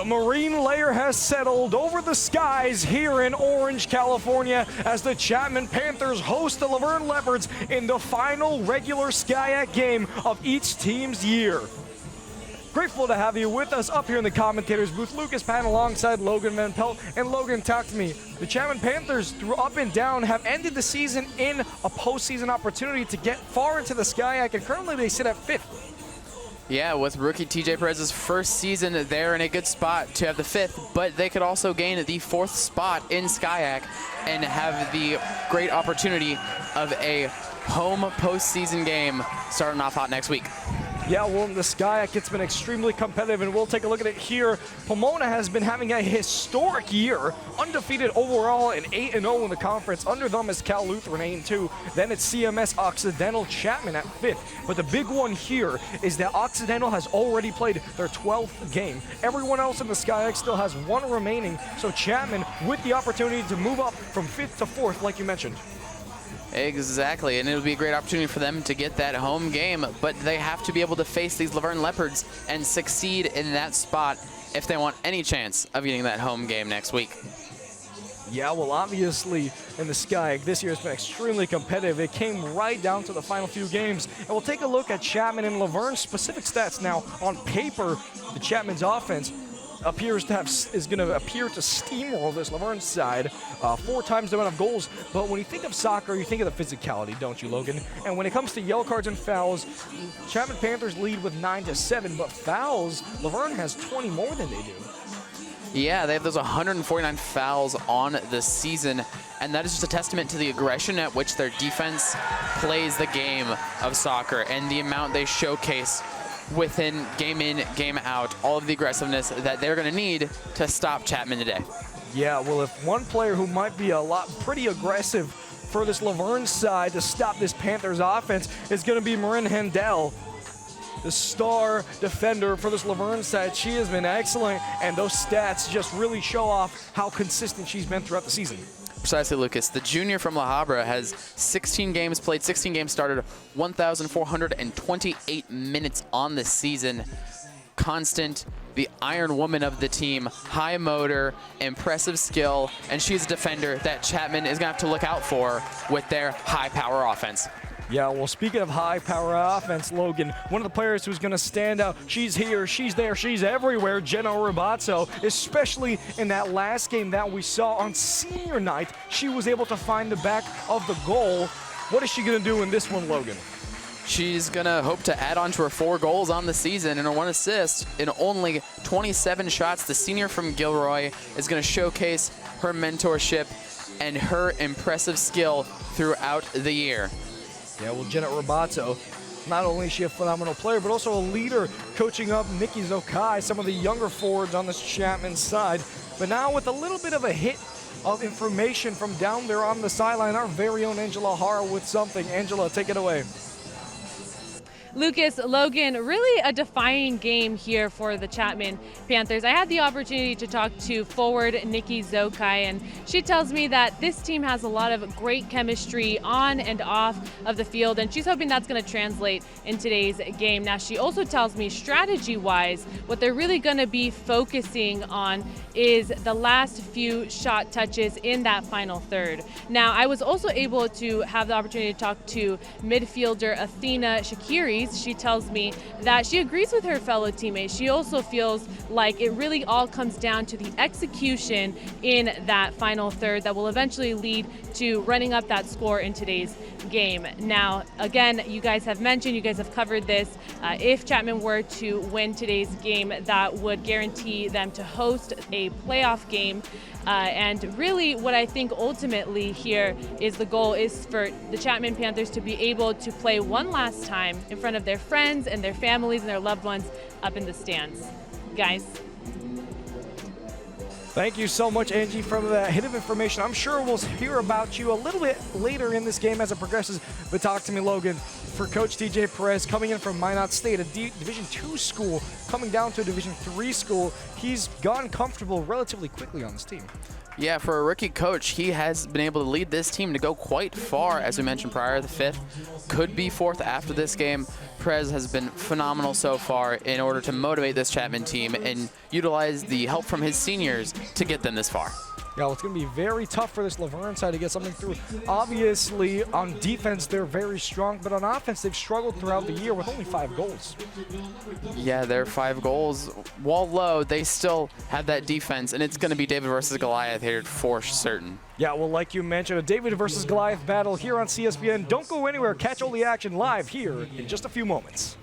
The marine layer has settled over the skies here in Orange, California, as the Chapman Panthers host the Laverne Leopards in the final regular SCIAC game of each team's year. Grateful to have you with us up here in the commentators booth. Lucas Pan alongside Logan Van Pelt. And Logan, talk to me. The Chapman Panthers, through up and down, have ended the season in a postseason opportunity to get far into the SCIAC, and currently they sit at 5th. Yeah, with rookie TJ Perez's first season, they're in a good spot to have the 5th, but they could also gain the 4th spot in SCIAC and have the great opportunity of a home postseason game starting off hot next week. Yeah, well, in the SCIAC, it's been extremely competitive, and we'll take a look at it here. Pomona has been having a historic year, undefeated overall and 8-0 in the conference. Under them is Cal Lutheran 8-2. Then it's CMS Occidental Chapman at 5th. But the big one here is that Occidental has already played their 12th game. Everyone else in the SCIAC still has one remaining, so Chapman with the opportunity to move up from 5th to 4th, like you mentioned. Exactly, and it'll be a great opportunity for them to get that home game, but they have to be able to face these Laverne Leopards and succeed in that spot if they want any chance of getting that home game next week. Yeah, well, obviously, in the SCIAC, this year has been extremely competitive. It came right down to the final few games. And we'll take a look at Chapman and Laverne's specific stats. Now, on paper, the Chapman's offense is going to appear to steamroll this Laverne side, 4 times the amount of goals. But when you think of soccer, you think of the physicality, don't you, Logan? And when it comes to yellow cards and fouls, Chapman Panthers lead with 9-7, but fouls, Laverne has 20 more than they do. Yeah, they have those 149 fouls on the season, and that is just a testament to the aggression at which their defense plays the game of soccer and the amount they showcase within game in, game out, all of the aggressiveness that they're going to need to stop Chapman today. Yeah, well, if one player who might be pretty aggressive for this Laverne side to stop this Panthers offense is going to be Marin Handel, the star defender for this Laverne side. She has been excellent, and those stats just really show off how consistent she's been throughout the season. Precisely, Lucas. The junior from La Habra has 16 games played, 16 games started, 1,428 minutes on the season. Constant, the iron woman of the team, high motor, impressive skill, and she's a defender that Chapman is going to have to look out for with their high power offense. Yeah, well, speaking of high-power offense, Logan, one of the players who's going to stand out, she's here, she's there, she's everywhere, Jenna Ribazzo, especially in that last game that we saw on senior night. She was able to find the back of the goal. What is she going to do in this one, Logan? She's going to hope to add on to her 4 goals on the season and her 1 assist in only 27 shots. The senior from Gilroy is going to showcase her mentorship and her impressive skill throughout the year. Yeah, well, Jenna Ribazzo, not only is she a phenomenal player, but also a leader coaching up Nikki Zokai, some of the younger forwards on this Chapman side. But now with a little bit of a hit of information from down there on the sideline, our very own Angela Hara with something. Angela, take it away. Lucas, Logan, really a defining game here for the Chapman Panthers. I had the opportunity to talk to forward Nikki Zokai, and she tells me that this team has a lot of great chemistry on and off of the field, and she's hoping that's going to translate in today's game. Now, she also tells me strategy-wise, what they're really going to be focusing on is the last few shot touches in that final third. Now, I was also able to have the opportunity to talk to midfielder Athena Shakiri. She tells me that she agrees with her fellow teammates. She also feels like it really all comes down to the execution in that final third that will eventually lead to running up that score in today's game. Now, again, you guys have mentioned, you guys have covered this. If Chapman were to win today's game, that would guarantee them to host a playoff game. And really what I think ultimately here is the goal is for the Chapman Panthers to be able to play one last time in front of their friends and their families and their loved ones up in the stands. Guys. Thank you so much, Angie, for that hit of information. I'm sure we'll hear about you a little bit later in this game as it progresses. But talk to me, Logan. for Coach TJ Perez, coming in from Minot State, a Division II school, coming down to a Division III school. He's gotten comfortable relatively quickly on this team. Yeah, for a rookie coach, he has been able to lead this team to go quite far, as we mentioned prior. The 5th could be 4th after this game. Perez has been phenomenal so far in order to motivate this Chapman team and utilize the help from his seniors to get them this far. Yeah, well, it's going to be very tough for this Laverne side to get something through. Obviously, on defense, they're very strong, but on offense, they've struggled throughout the year with only 5 goals. Yeah, their 5 goals, while low, they still have that defense, and it's going to be David versus Goliath here for certain. Yeah, well, like you mentioned, a David versus Goliath battle here on CSBN. Don't go anywhere. Catch all the action live here in just a few moments.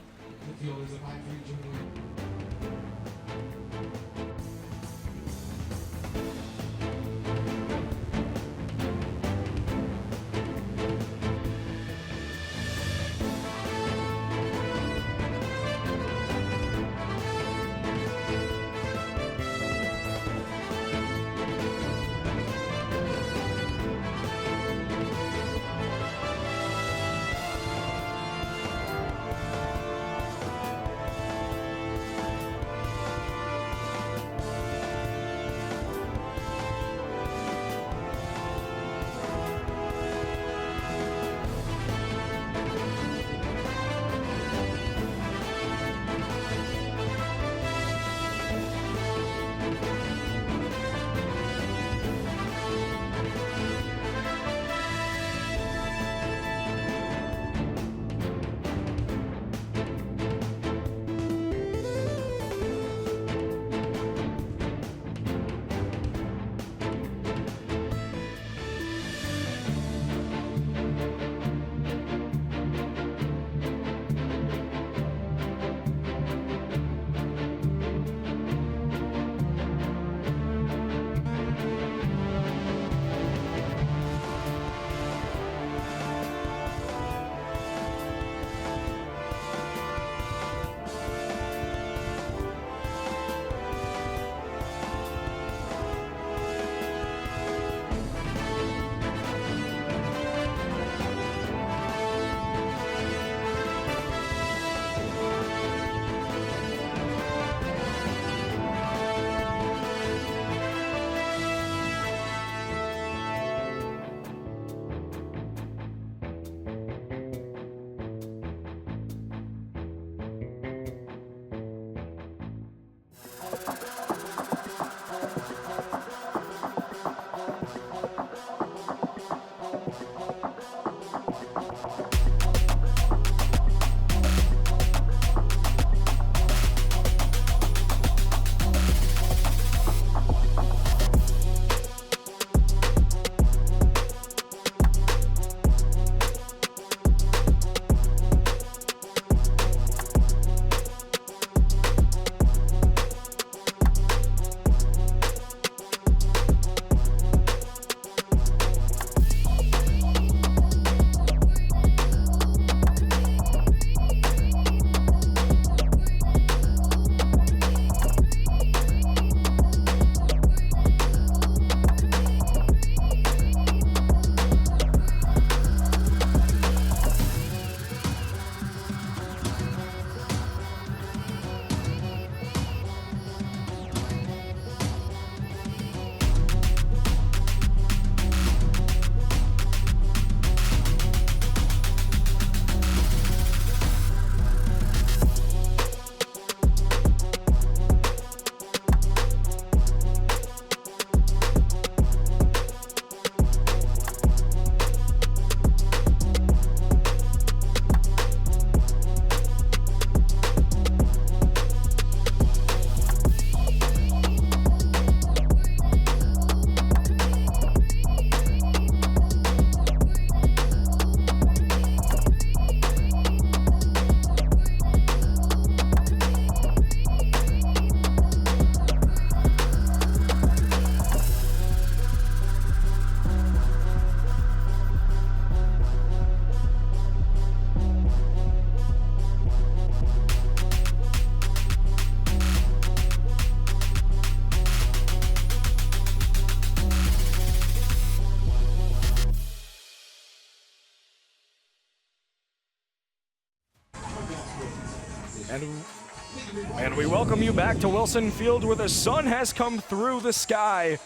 And we welcome you back to Wilson Field, where the sun has come through the sky.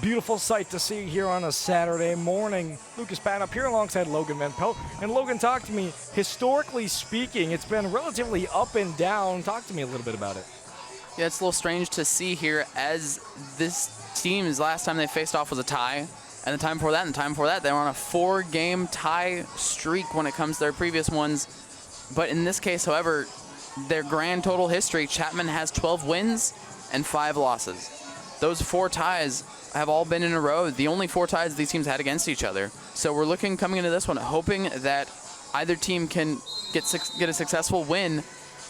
Beautiful sight to see here on a Saturday morning. Lucas Patton up here alongside Logan Van Pelt. And Logan, talk to me. Historically speaking, it's been relatively up and down. Talk to me a little bit about it. Yeah, it's a little strange to see here, as this team's last time they faced off was a tie. And the time before that and the time before that, they were on a 4-game tie streak when it comes to their previous ones. But in this case, however, their grand total history, Chapman has 12 wins and 5 losses. Those 4 ties have all been in a row. The only 4 ties these teams had against each other. So we're looking, coming into this one, hoping that either team can get a successful win,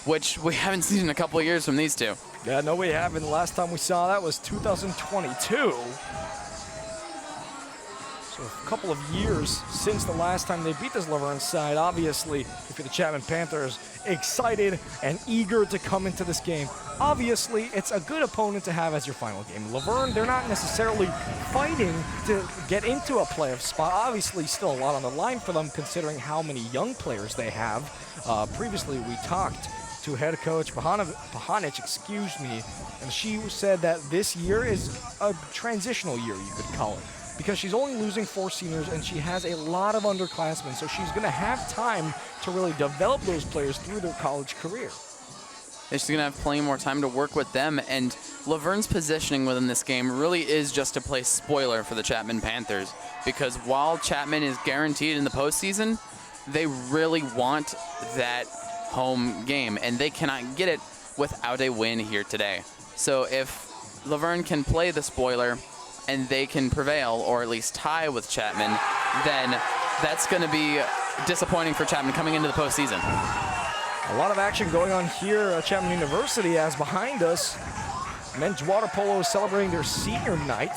which we haven't seen in a couple of years from these two. Yeah, no, we haven't. The last time we saw that was 2022. So a couple of years since the last time they beat this Laverne side. Obviously, if you're the Chapman Panthers, excited and eager to come into this game. Obviously, it's a good opponent to have as your final game. Laverne, they're not necessarily fighting to get into a playoff spot. Obviously, still a lot on the line for them, considering how many young players they have. Previously, we talked to head coach Pahanic, and she said that this year is a transitional year, you could call it, because she's only losing 4 seniors and she has a lot of underclassmen, so she's going to have time to really develop those players through their college career. She's going to have plenty more time to work with them, and Laverne's positioning within this game really is just to play spoiler for the Chapman Panthers, because while Chapman is guaranteed in the postseason, they really want that home game, and they cannot get it without a win here today. So if Laverne can play the spoiler and they can prevail, or at least tie with Chapman, then that's going to be disappointing for Chapman coming into the postseason. A lot of action going on here at Chapman University, as behind us, men's water polo is celebrating their senior night.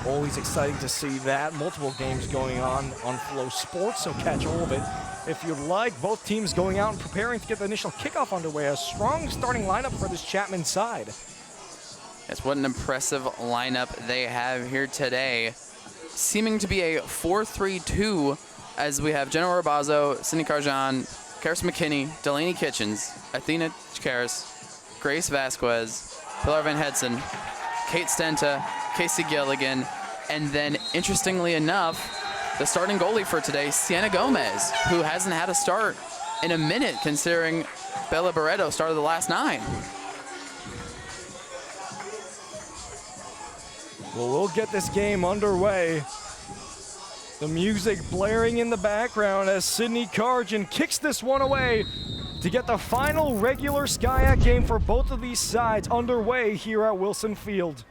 Always exciting to see that. Multiple games going on Flow Sports, so catch all of it if you'd like. Both teams going out and preparing to get the initial kickoff underway. A strong starting lineup for this Chapman side. Yes, what an impressive lineup they have here today. Seeming to be a 4-3-2, as we have Jenna Rabazo, Cindy Carjan, Karis McKinney, Delaney Kitchens, Athena Chikaris, Grace Vasquez, Pilar Van Hedson, Kate Stenta, Casey Gilligan, and then, interestingly enough, the starting goalie for today, Sienna Gomez, who hasn't had a start in a minute, considering Bella Barreto started the last 9. Well, we'll get this game underway. The music blaring in the background as Sydney Carjan kicks this one away to get the final regular SCIAC game for both of these sides underway here at Wilson Field.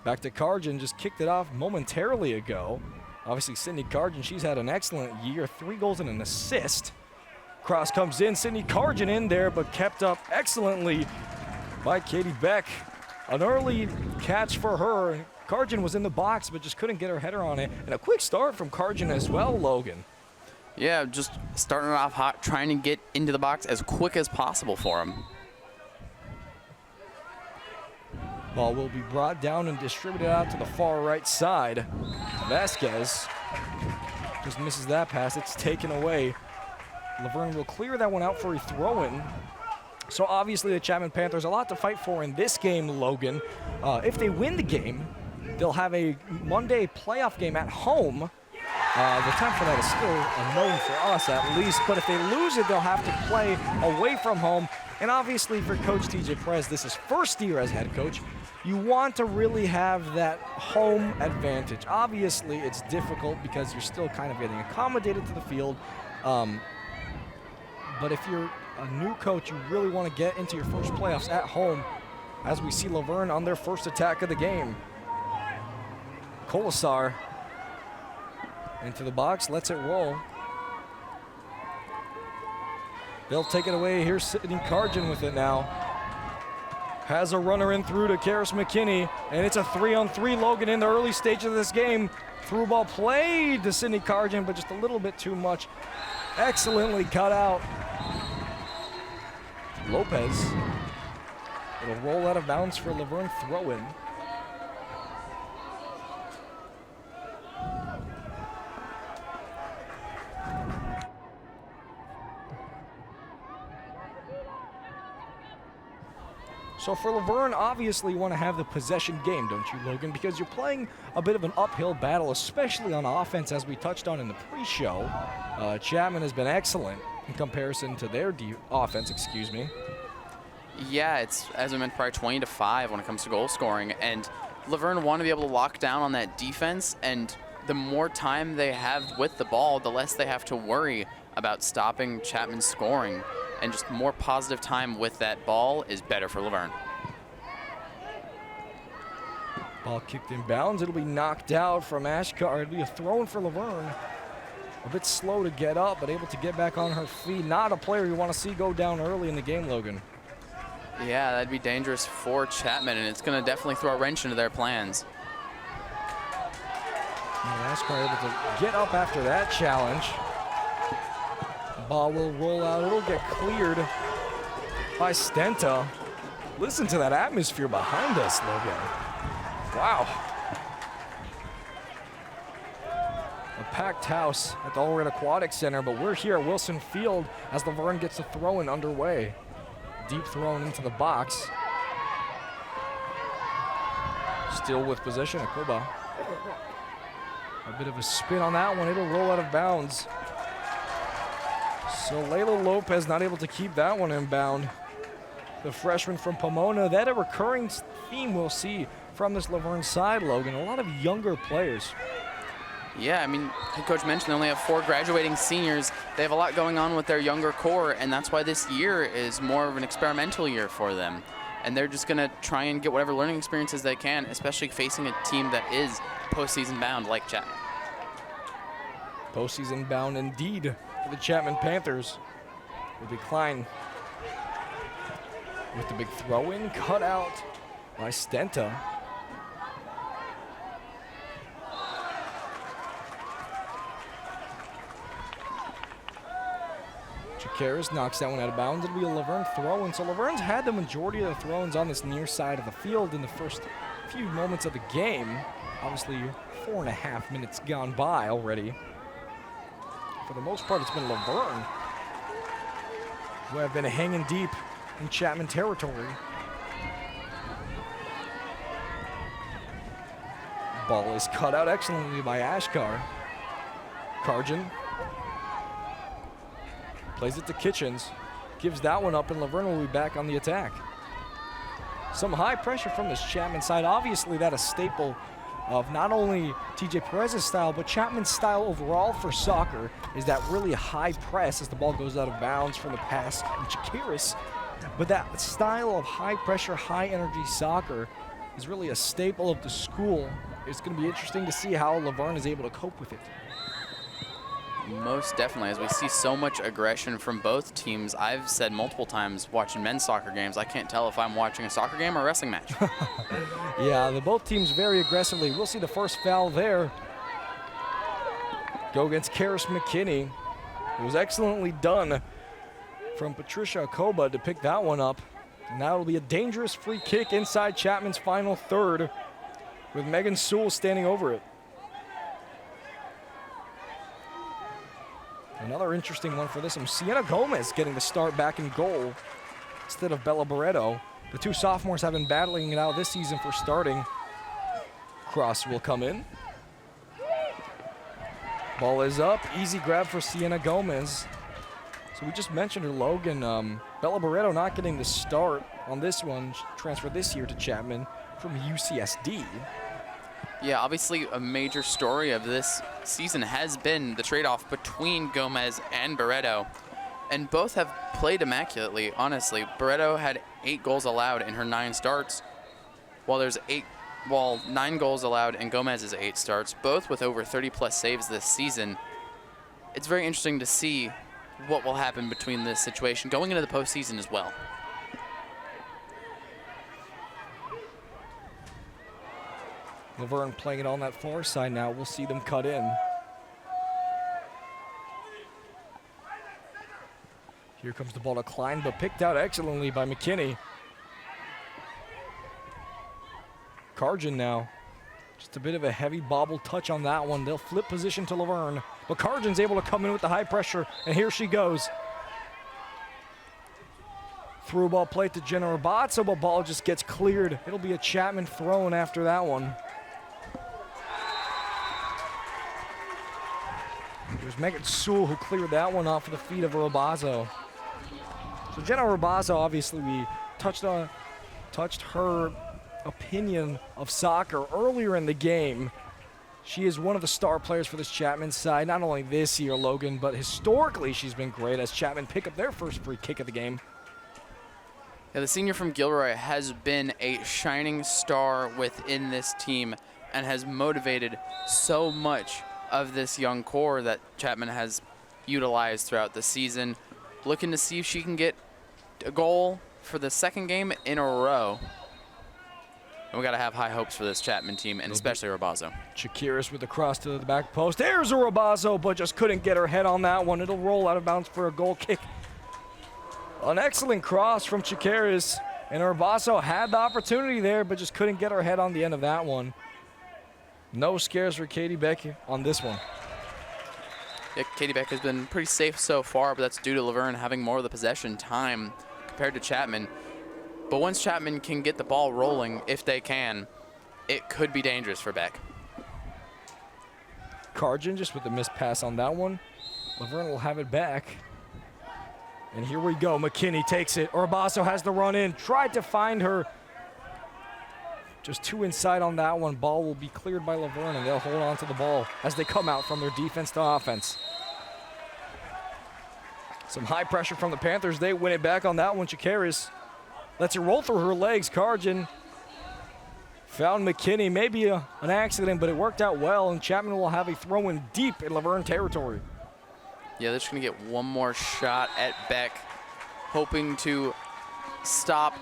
Back to Carjan, just kicked it off momentarily ago. Obviously, Sydney Carjan, she's had an excellent year, 3 goals and an assist. Cross comes in, Sydney Carjan in there, but kept up excellently by Katie Beck. An early catch for her. Carjan was in the box, but just couldn't get her header on it. And a quick start from Carjan as well, Logan. Yeah, just starting it off hot, trying to get into the box as quick as possible for him. Ball will be brought down and distributed out to the far right side. Vasquez just misses that pass. It's taken away. Laverne will clear that one out for a throw-in. So obviously the Chapman Panthers, a lot to fight for in this game, Logan. If they win the game, they'll have a Monday playoff game at home. The time for that is still unknown for us at least, but if they lose it, they'll have to play away from home. And obviously for Coach TJ Perez, this is first year as head coach. You want to really have that home advantage. Obviously it's difficult because you're still kind of getting accommodated to the field. But if you're a new coach, you really want to get into your first playoffs at home, as we see Laverne on their first attack of the game. Colasar into the box, lets it roll. They'll take it away. Here's Sydney Carjan with it now. Has a runner in through to Karis McKinney, and it's a 3-on-3, Logan, in the early stage of this game. Through ball played to Sydney Carjan, but just a little bit too much. Excellently cut out. Lopez. It'll roll out of bounds for Laverne, throw-in. So for Laverne, obviously you want to have the possession game, don't you, Logan? Because you're playing a bit of an uphill battle, especially on offense, as we touched on in the pre-show. Chapman has been excellent in comparison to their offense, excuse me. Yeah, it's, as I mentioned, probably 20-5 when it comes to goal scoring. And Laverne want to be able to lock down on that defense, and the more time they have with the ball, the less they have to worry about stopping Chapman scoring. And just more positive time with that ball is better for Laverne. Ball kicked in bounds. It'll be knocked out from Ashkar. It'll be a throw in for Laverne. A bit slow to get up, but able to get back on her feet. Not a player you want to see go down early in the game, Logan. Yeah, that'd be dangerous for Chapman, and it's going to definitely throw a wrench into their plans. Ashkar able to get up after that challenge. Ball will roll out. It'll get cleared by Stenta. Listen to that atmosphere behind us, Logan. Wow. A packed house at the Allred Aquatic Center, but we're here at Wilson Field as Laverne gets the throw-in underway. Deep thrown into the box. Still with possession, Akoba. A bit of a spin on that one. It'll roll out of bounds. So Layla Lopez not able to keep that one in bound. The freshman from Pomona. That a recurring theme we'll see from this Laverne side, Logan. A lot of younger players. Yeah, I mean, head coach mentioned they only have 4 graduating seniors. They have a lot going on with their younger core, and that's why this year is more of an experimental year for them. And they're just going to try and get whatever learning experiences they can, especially facing a team that is postseason bound like Chapman. Postseason bound indeed for the Chapman Panthers. Will be Klein with the big throw-in, cut out by Stenta. Chikaris knocks that one out of bounds. It'll be a Laverne throw-in. So Laverne's had the majority of the throw-ins on this near side of the field in the first few moments of the game. Obviously, 4.5 minutes gone by already. For the most part, it's been Laverne who have been hanging deep in Chapman territory. Ball is cut out excellently by Ashkar. Karjan plays it to Kitchens, gives that one up, and Laverne will be back on the attack. Some high pressure from this Chapman side. Obviously, that a staple of not only TJ Perez's style, but Chapman's style overall for soccer is that really high press as the ball goes out of bounds from the pass from Chikaris. But that style of high pressure, high energy soccer is really a staple of the school. It's going to be interesting to see how Laverne is able to cope with it. Most definitely, as we see so much aggression from both teams. I've said multiple times watching men's soccer games, I can't tell if I'm watching a soccer game or a wrestling match. Yeah, both teams very aggressively. We'll see the first foul there. Go against Karis McKinney. It was excellently done from Patricia Akoba to pick that one up. And now it'll be a dangerous free kick inside Chapman's final third with Megan Sewell standing over it. Another interesting one for this one. Sienna Gomez getting the start back in goal instead of Bella Barreto. The two sophomores have been battling it out this season for starting. Cross will come in. Ball is up. Easy grab for Sienna Gomez. So we just mentioned her, Logan. Bella Barreto not getting the start on this one. She transferred this year to Chapman from UCSD. Yeah, obviously a major story of this season has been the trade-off between Gomez and Barreto. And both have played immaculately, honestly. Barreto had 8 goals allowed in her 9 starts, while 9 goals allowed in Gomez's 8 starts, both with over 30-plus saves this season. It's very interesting to see what will happen between this situation going into the postseason as well. Laverne playing it on that far side now. We'll see them cut in. Here comes the ball to Klein, but picked out excellently by McKinney. Karjan now. Just a bit of a heavy bobble touch on that one. They'll flip position to Laverne, but Karjan's able to come in with the high pressure, and here she goes. Through ball plate to Jenna Rabazzo, but ball just gets cleared. It'll be a Chapman throw-in after that one. It was Megan Sewell who cleared that one off of the feet of Rabazzo. So Jenna Rabazzo, obviously, we touched her opinion of soccer earlier in the game. She is one of the star players for this Chapman side, not only this year, Logan, but historically she's been great as Chapman pick up their first free kick of the game. Yeah, the senior from Gilroy has been a shining star within this team and has motivated so much of this young core that Chapman has utilized throughout the season. Looking to see if she can get a goal for the second game in a row. And we got to have high hopes for this Chapman team, and especially Rabazzo. Shakiris with the cross to the back post. There's a Rabazzo, but just couldn't get her head on that one. It'll roll out of bounds for a goal kick. An excellent cross from Shakiris, and Rabazzo had the opportunity there, but just couldn't get her head on the end of that one. No scares for Katie Beck on this one. Yeah, Katie Beck has been pretty safe so far, but that's due to Laverne having more of the possession time compared to Chapman. But once Chapman can get the ball rolling, if they can, it could be dangerous for Beck. Karjan just with the missed pass on that one. Laverne will have it back. And here we go. McKinney takes it. Rabazzo has the run in. Tried to find her. Just two inside on that one. Ball will be cleared by Laverne, and they'll hold on to the ball as they come out from their defense to offense. Some high pressure from the Panthers. They win it back on that one. Chikaris lets it roll through her legs. Karjan found McKinney. Maybe an accident, but it worked out well, and Chapman will have a throw in deep in Laverne territory. Yeah, they're just going to get one more shot at Beck, hoping to stop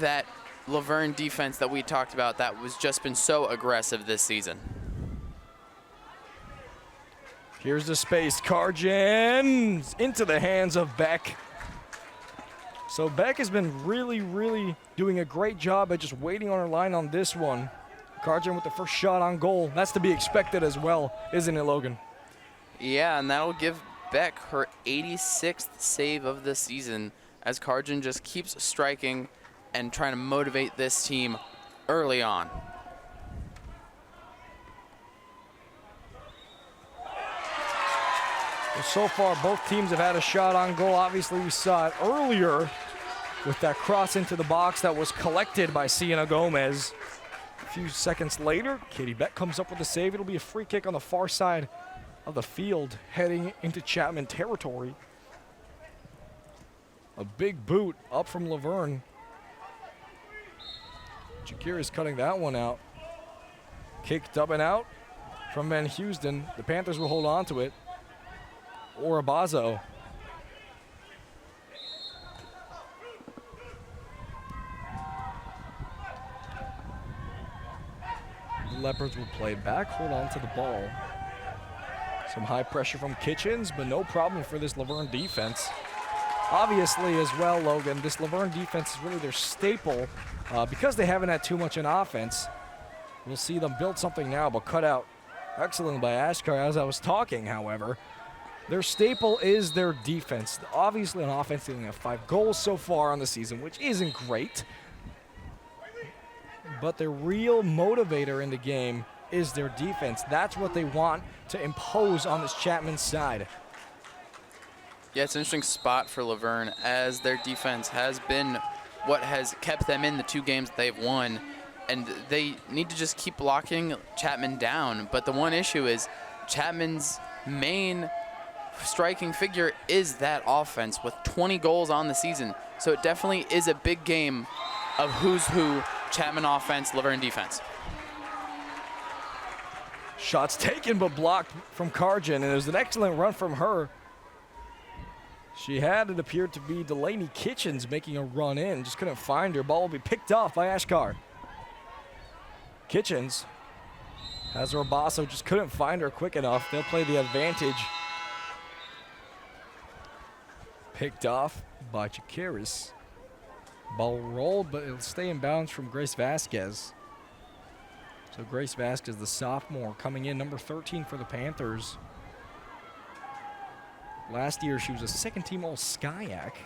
that Laverne defense that we talked about that was just been so aggressive this season. Here's the space. Karjan into the hands of Beck. So Beck has been really doing a great job at just waiting on her line on this one. Karjan with the first shot on goal. That's to be expected as well, isn't it, Logan? Yeah, and that'll give Beck her 86th save of the season as Karjan just keeps striking and trying to motivate this team early on. Well, so far, both teams have had a shot on goal. Obviously, we saw it earlier with that cross into the box that was collected by Sienna Gomez. A few seconds later, Katie Beck comes up with a save. It'll be a free kick on the far side of the field heading into Chapman territory. A big boot up from Laverne. Shakira's cutting that one out. Kicked up and out from Van Houston. The Panthers will hold on to it. Rabazzo. The Leopards will play it back, hold on to the ball. Some high pressure from Kitchens, but no problem for this Laverne defense. Obviously as well, Logan, this Laverne defense is really their staple because they haven't had too much in offense. We'll see them build something now, but cut out excellent by Ashkar. As I was talking, however, their staple is their defense. Obviously on offense, they only have 5 goals so far on the season, which isn't great. But the real motivator in the game is their defense. That's what they want to impose on this Chapman side. Yeah, it's an interesting spot for Laverne as their defense has been what has kept them in the 2 games that they've won. And they need to just keep locking Chapman down. But the one issue is Chapman's main striking figure is that offense with 20 goals on the season. So it definitely is a big game of who's who, Chapman offense, Laverne defense. Shots taken but blocked from Karjan, and it was an excellent run from her. She had, it appeared to be Delaney Kitchens making a run in, just couldn't find her. Ball will be picked off by Ashkar. Kitchens has Rabazzo, just couldn't find her quick enough. They'll play the advantage. Picked off by Chikaris. Ball rolled, but it'll stay in bounds from Grace Vasquez. So Grace Vasquez, the sophomore, coming in number 13 for the Panthers. Last year, she was a second-team All-Skyac.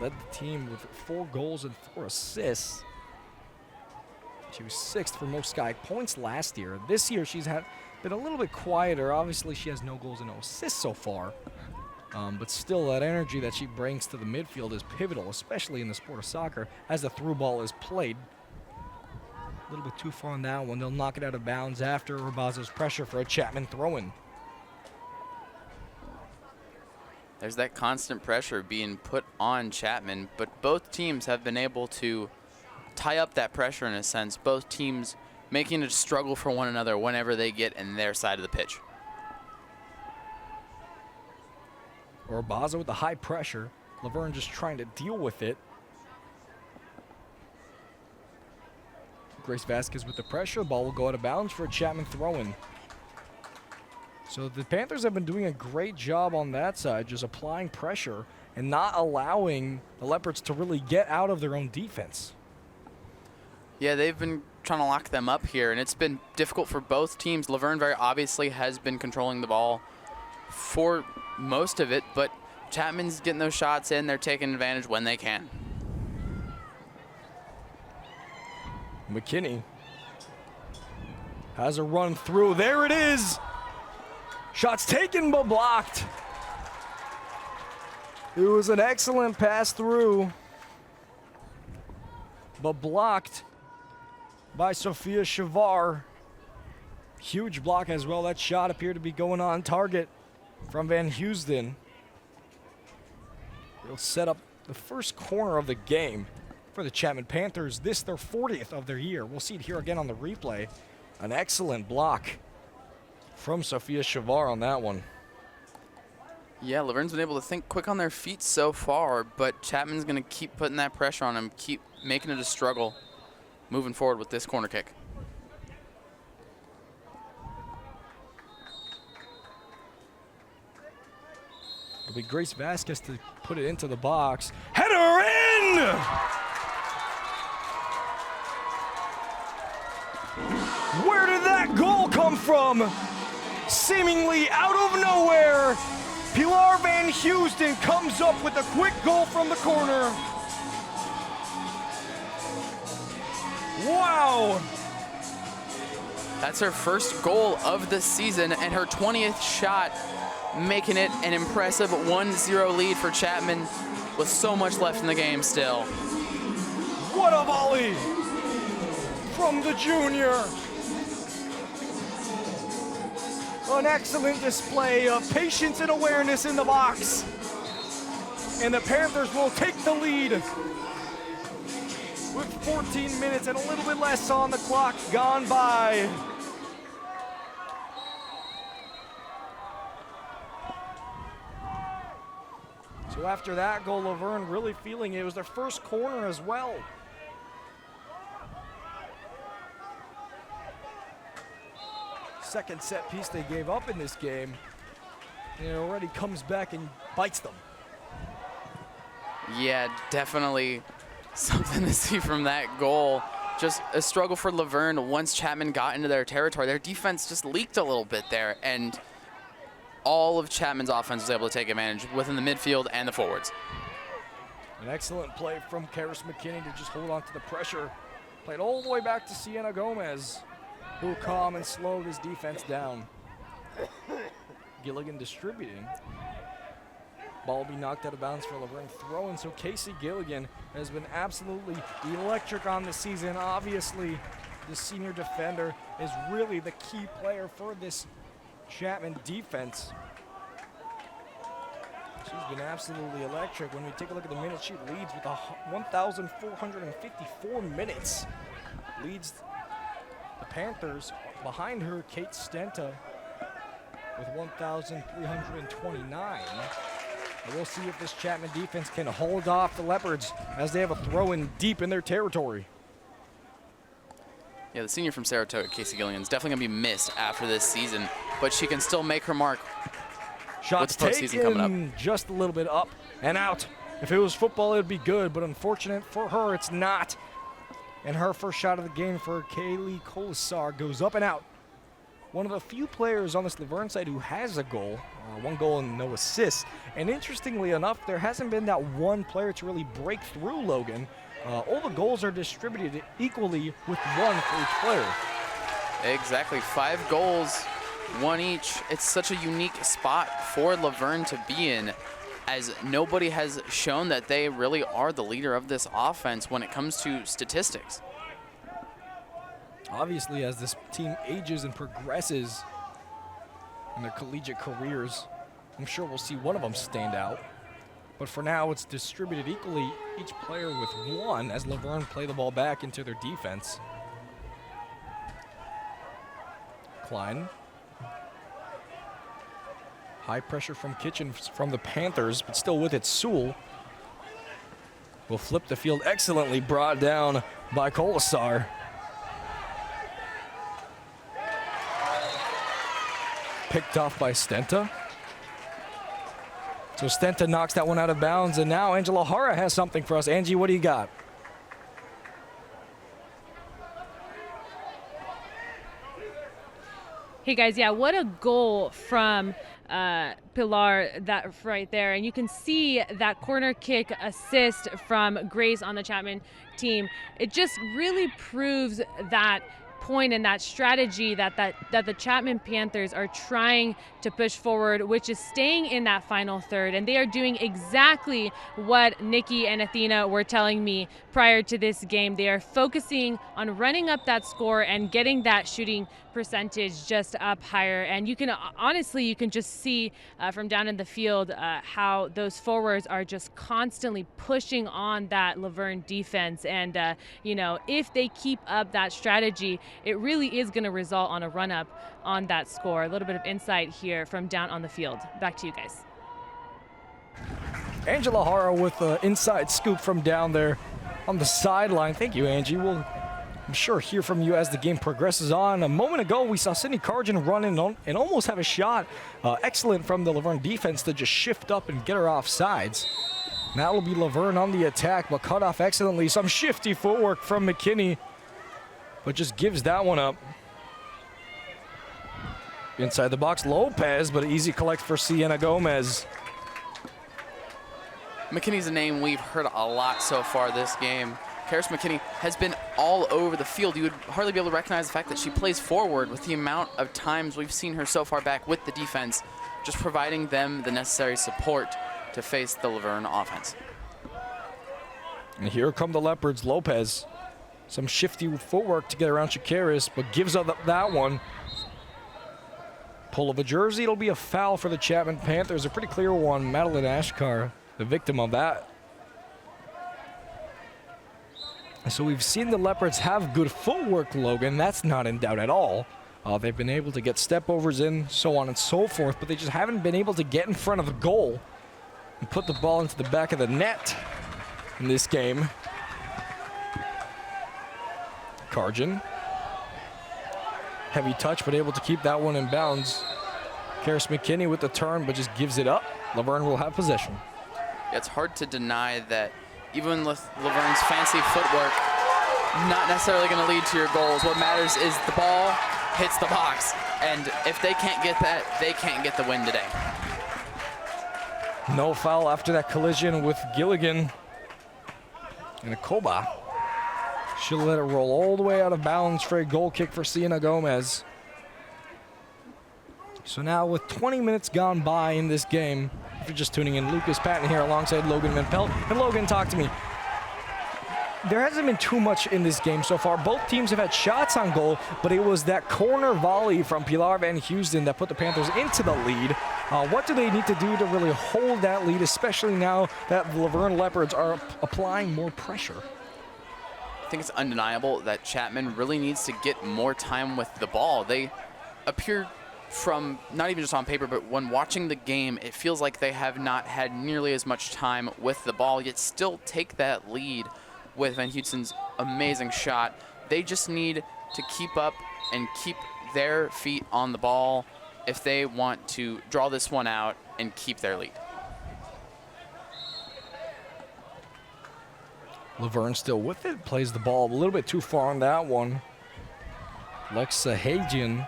led the team with 4 goals and 4 assists. She was 6th for most Sky points last year. This year she's been a little bit quieter. Obviously she has no goals and no assists so far. But still, that energy that she brings to the midfield is pivotal, especially in the sport of soccer, as the through ball is played. A little bit too far on that one. They'll knock it out of bounds after Urbazo's pressure for a Chapman throw-in. There's that constant pressure being put on Chapman, but both teams have been able to tie up that pressure in a sense. Both teams making it a struggle for one another whenever they get in their side of the pitch. Urbazo with the high pressure. Laverne just trying to deal with it. Grace Vasquez with the pressure. The ball will go out of bounds for a Chapman throw-in. So the Panthers have been doing a great job on that side, just applying pressure and not allowing the Leopards to really get out of their own defense. Yeah, they've been trying to lock them up here, and it's been difficult for both teams. Laverne very obviously has been controlling the ball for most of it, but Chapman's getting those shots in. They're taking advantage when they can. McKinney has a run through. There it is. Shots taken but blocked. It was an excellent pass through, but blocked by Sophia Shavar. Huge block as well. That shot appeared to be going on target from Van Housden. They'll set up the first corner of the game for the Chapman Panthers. This their 40th of their year. We'll see it here again on the replay. An excellent block from Sophia Shavar on that one. Yeah, Laverne's been able to think quick on their feet so far, but Chapman's going to keep putting that pressure on him, keep making it a struggle moving forward with this corner kick. It'll be Grace Vasquez to put it into the box. Header in! Where did that goal come from? Seemingly out of nowhere, Pilar Van Housden comes up with a quick goal from the corner. Wow! That's her first goal of the season and her 20th shot, making it an impressive 1-0 lead for Chapman with so much left in the game still. What a volley from the junior. An excellent display of patience and awareness in the box. And the Panthers will take the lead with 14 minutes and a little bit less on the clock gone by. So after that goal, Laverne really feeling it was their first corner as well. Second set piece they gave up in this game, and it already comes back and bites them. Yeah, definitely something to see from that goal. Just a struggle for Laverne once Chapman got into their territory. Their defense just leaked a little bit there, and all of Chapman's offense was able to take advantage within the midfield and the forwards. An excellent play from Karis McKinney to just hold on to the pressure. Played all the way back to Sienna Gomez, who calm and slowed his defense down. Gilligan distributing. Ball be knocked out of bounds for Laverne throwing. So Casey Gilligan has been absolutely electric on the season. Obviously, the senior defender is really the key player for this Chapman defense. She's been absolutely electric. When we take a look at the minutes, she leads with 1,454 minutes. Leads the Panthers. Behind her, Kate Stenta with 1,329. And we'll see if this Chapman defense can hold off the Leopards as they have a throw-in deep in their territory. Yeah, the senior from Saratoga, Casey Gilligan, is definitely going to be missed after this season, but she can still make her mark. Shots taken coming up. Just a little bit up and out. If it was football, it would be good, but unfortunate for her, it's not. And her first shot of the game for Kaylee Colasar goes up and out. one of the few players on this Laverne side who has a goal, 1 goal and no assists. And interestingly enough, there hasn't been that one player to really break through Logan. All the goals are distributed equally with 1 for each player. Exactly, 5 goals, 1 each. It's such a unique spot for Laverne to be in, as nobody has shown that they really are the leader of this offense when it comes to statistics. Obviously, as this team ages and progresses in their collegiate careers, I'm sure we'll see one of them stand out. But for now, it's distributed equally, each player with 1, as Laverne play the ball back into their defense. Klein. High pressure from Kitchen from the Panthers, but still with it, Sewell will flip the field, excellently brought down by Colasar. Picked off by Stenta. So Stenta knocks that one out of bounds, and now Angela Hara has something for us. Angie, what do you got? Hey guys, yeah, what a goal from Pilar that right there. And you can see that corner kick assist from Grace on the Chapman team. It just really proves that point and that strategy that the Chapman Panthers are trying to push forward, which is staying in that final third. And they are doing exactly what Nikki and Athena were telling me prior to this game. They are focusing on running up that score and getting that shooting percentage just up higher. And you can honestly, you can just see from down in the field how those forwards are just constantly pushing on that Laverne defense. And you know, if they keep up that strategy, it really is going to result on a run up on that score. A little bit of insight here from down on the field. Back to you guys. Angela Hara with the inside scoop from down there on the sideline. Thank you, Angie. We'll, I'm sure, hear from you as the game progresses on. A moment ago, we saw Sydney Cargin run in and almost have a shot. Excellent from the Laverne defense to just shift up and get her off sides. Now it'll be Laverne on the attack, but cut off excellently. Some shifty footwork from McKinney, but just gives that one up. Inside the box, Lopez, but easy collect for Sienna Gomez. McKinney's a name we've heard a lot so far this game. Karis McKinney has been all over the field. You would hardly be able to recognize the fact that she plays forward with the amount of times we've seen her so far back with the defense, just providing them the necessary support to face the Laverne offense. And here come the Leopards. Lopez, some shifty footwork to get around Shakaris, but gives up that one. Pull of a jersey, it'll be a foul for the Chapman Panthers. A pretty clear one. Madeline Ashkar, the victim of that. So we've seen the Leopards have good footwork, Logan. That's not in doubt at all. They've been able to get step overs in, so on and so forth, but they just haven't been able to get in front of the goal and put the ball into the back of the net in this game. Cargin. Heavy touch, but able to keep that one in bounds. Karis McKinney with the turn, but just gives it up. Laverne will have possession. It's hard to deny that even with Laverne's fancy footwork, not necessarily going to lead to your goals. What matters is the ball hits the box, and if they can't get that, they can't get the win today. No foul after that collision with Gilligan and Akoba. She'll let it roll all the way out of bounds for a goal kick for Sienna Gomez. So now with 20 minutes gone by in this game, if you're just tuning in, Lucas Patton here alongside Logan Van Pelt. And Logan, talk to me. There hasn't been too much in this game so far. Both teams have had shots on goal, but it was that corner volley from Pilar Van Houston that put the Panthers into the lead. What do they need to do to really hold that lead, especially now that the Laverne Leopards are applying more pressure? I think it's undeniable that Chapman really needs to get more time with the ball. They appear from, not even just on paper, but when watching the game, it feels like they have not had nearly as much time with the ball, yet still take that lead with Van Houston's amazing shot. They just need to keep up and keep their feet on the ball if they want to draw this one out and keep their lead. Laverne still with it, plays the ball a little bit too far on that one. Lexa Hagian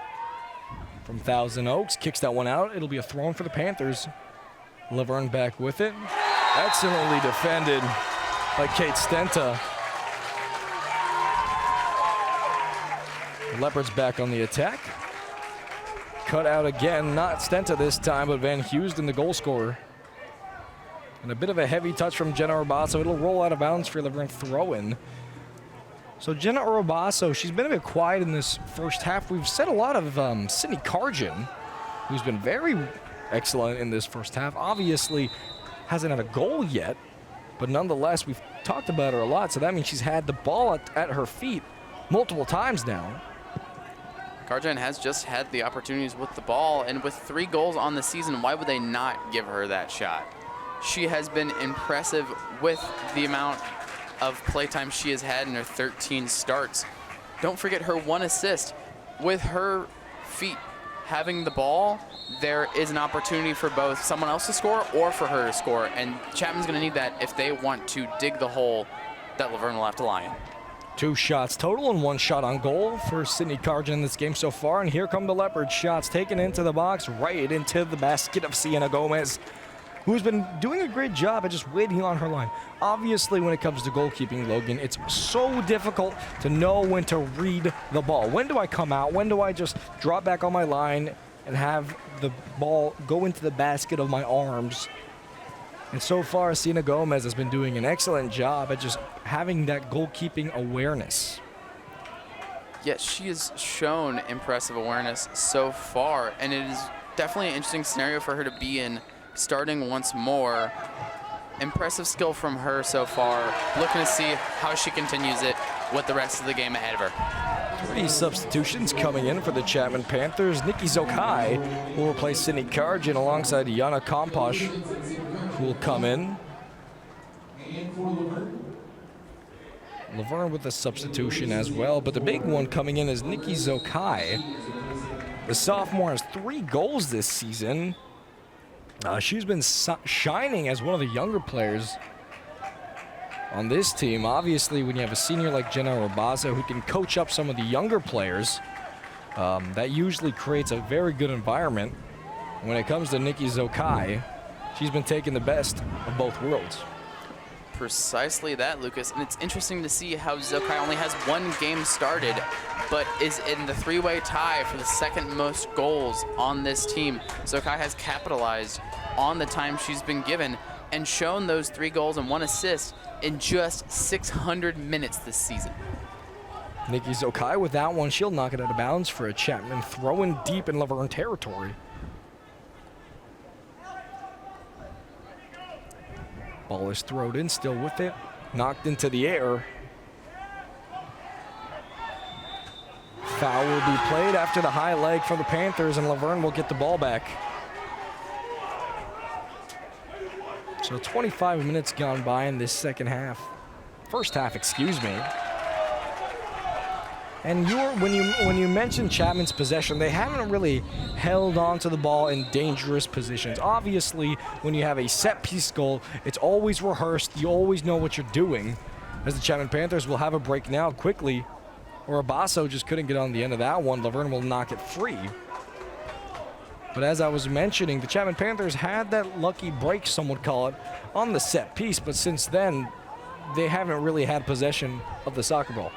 from Thousand Oaks. Kicks that one out. It'll be a throw-in for the Panthers. Laverne back with it. Excellently defended by Kate Stenta. The Leopards back on the attack. Cut out again, not Stenta this time, but Van Houston, the goal scorer. And a bit of a heavy touch from Jenna Robasso. It'll roll out of bounds for Laverne throw-in. So Jenna Robasso, she's been a bit quiet in this first half. We've said a lot of Sydney Cargin, who's been very excellent in this first half. Obviously hasn't had a goal yet, but nonetheless, we've talked about her a lot. So that means she's had the ball at her feet multiple times now. Carjan has just had the opportunities with the ball, and with 3 goals on the season, why would they not give her that shot? She has been impressive with the amount of playtime she has had in her 13 starts. Don't forget her 1 assist. With her feet having the ball, there is an opportunity for both someone else to score or for her to score, and Chapman's going to need that if they want to dig the hole that Laverne will have to lie in. 2 shots total and 1 shot on goal for Sydney Cargin in this game so far. And here come the Leopards. Shots taken into the box, right into the basket of Sienna Gomez, who's been doing a great job at just waiting on her line. Obviously, when it comes to goalkeeping, Logan, it's so difficult to know when to read the ball. When do I come out? When do I just drop back on my line and have the ball go into the basket of my arms? And so far, Sienna Gomez has been doing an excellent job at just having that goalkeeping awareness. Yes, she has shown impressive awareness so far, and it is definitely an interesting scenario for her to be in, starting once more. Impressive skill from her so far. Looking to see how she continues it with the rest of the game ahead of her. 3 substitutions coming in for the Chapman Panthers. Nikki Zokai will replace Sydney Cargin alongside Yana Komposh, who will come in. Laverne with a substitution as well, but the big one coming in is Nikki Zokai. The sophomore has 3 goals this season. She's been shining as one of the younger players on this team. Obviously, when you have a senior like Jenna Robasso who can coach up some of the younger players, that usually creates a very good environment. When it comes to Nikki Zokai, she's been taking the best of both worlds. Precisely that, Lucas. And it's interesting to see how Zokai only has 1 game started, but is in the 3-way tie for the 2nd most goals on this team. Zokai has capitalized on the time she's been given and shown those 3 goals and 1 assist in just 600 minutes this season. Nikki Zokai with that one, she'll knock it out of bounds for a Chapman throwing deep in Laverne territory. Ball is thrown in, still with it, knocked into the air. Foul will be played after the high leg for the Panthers, and Laverne will get the ball back. So 25 minutes gone by in this second half. First half, excuse me. And when you mentioned Chapman's possession, they haven't really held on to the ball in dangerous positions. Obviously, when you have a set-piece goal, it's always rehearsed. You always know what you're doing. As the Chapman Panthers will have a break now quickly. Or Abasso just couldn't get on the end of that one. Laverne will knock it free. But as I was mentioning, the Chapman Panthers had that lucky break, some would call it, on the set piece. But since then, they haven't really had possession of the soccer ball.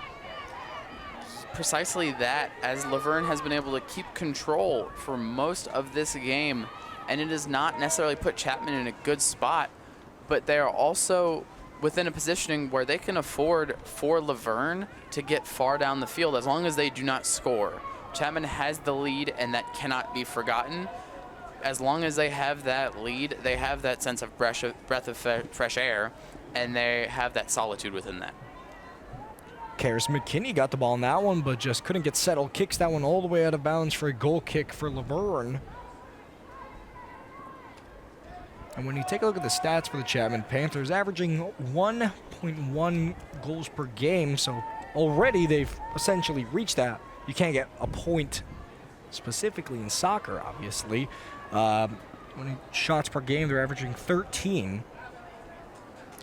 Precisely that, as Laverne has been able to keep control for most of this game, and it has not necessarily put Chapman in a good spot, but they are also within a positioning where they can afford for Laverne to get far down the field as long as they do not score. Chapman has the lead, and that cannot be forgotten. As long as they have that lead, they have that sense of breath of fresh air, and they have that solitude within that. Karis McKinney got the ball in that one, but just couldn't get settled. Kicks that one all the way out of bounds for a goal kick for Laverne. And when you take a look at the stats for the Chapman Panthers, averaging 1.1 goals per game, so already they've essentially reached that. You can't get a point specifically in soccer, obviously. When shots per game, they're averaging 13.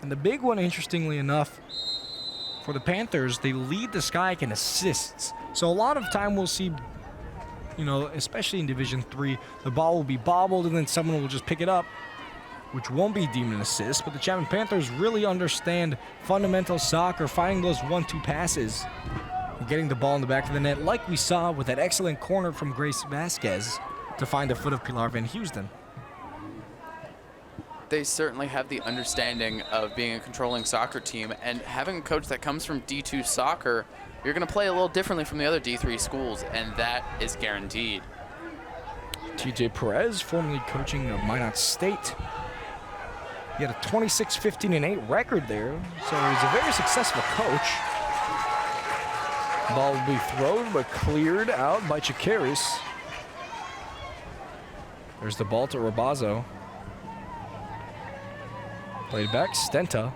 And the big one, interestingly enough, for the Panthers, they lead the SCIAC in assists. So a lot of time we'll see you know, especially in Division 3, the ball will be bobbled and then someone will just pick it up, which won't be deemed an assist. But the Chapman Panthers really understand fundamental soccer, finding those 1-2 passes and getting the ball in the back of the net, like we saw with that excellent corner from Grace Vasquez to find the foot of Pilar Van Housden. They certainly have the understanding of being a controlling soccer team, and having a coach that comes from D2 soccer, you're going to play a little differently from the other D3 schools, and that is guaranteed. TJ Perez, formerly coaching of Minot State. He had a 26-15-8 record there, so he's a very successful coach. Ball will be thrown, but cleared out by Chikaris. There's the ball to Rabazo. Played back, Stenta.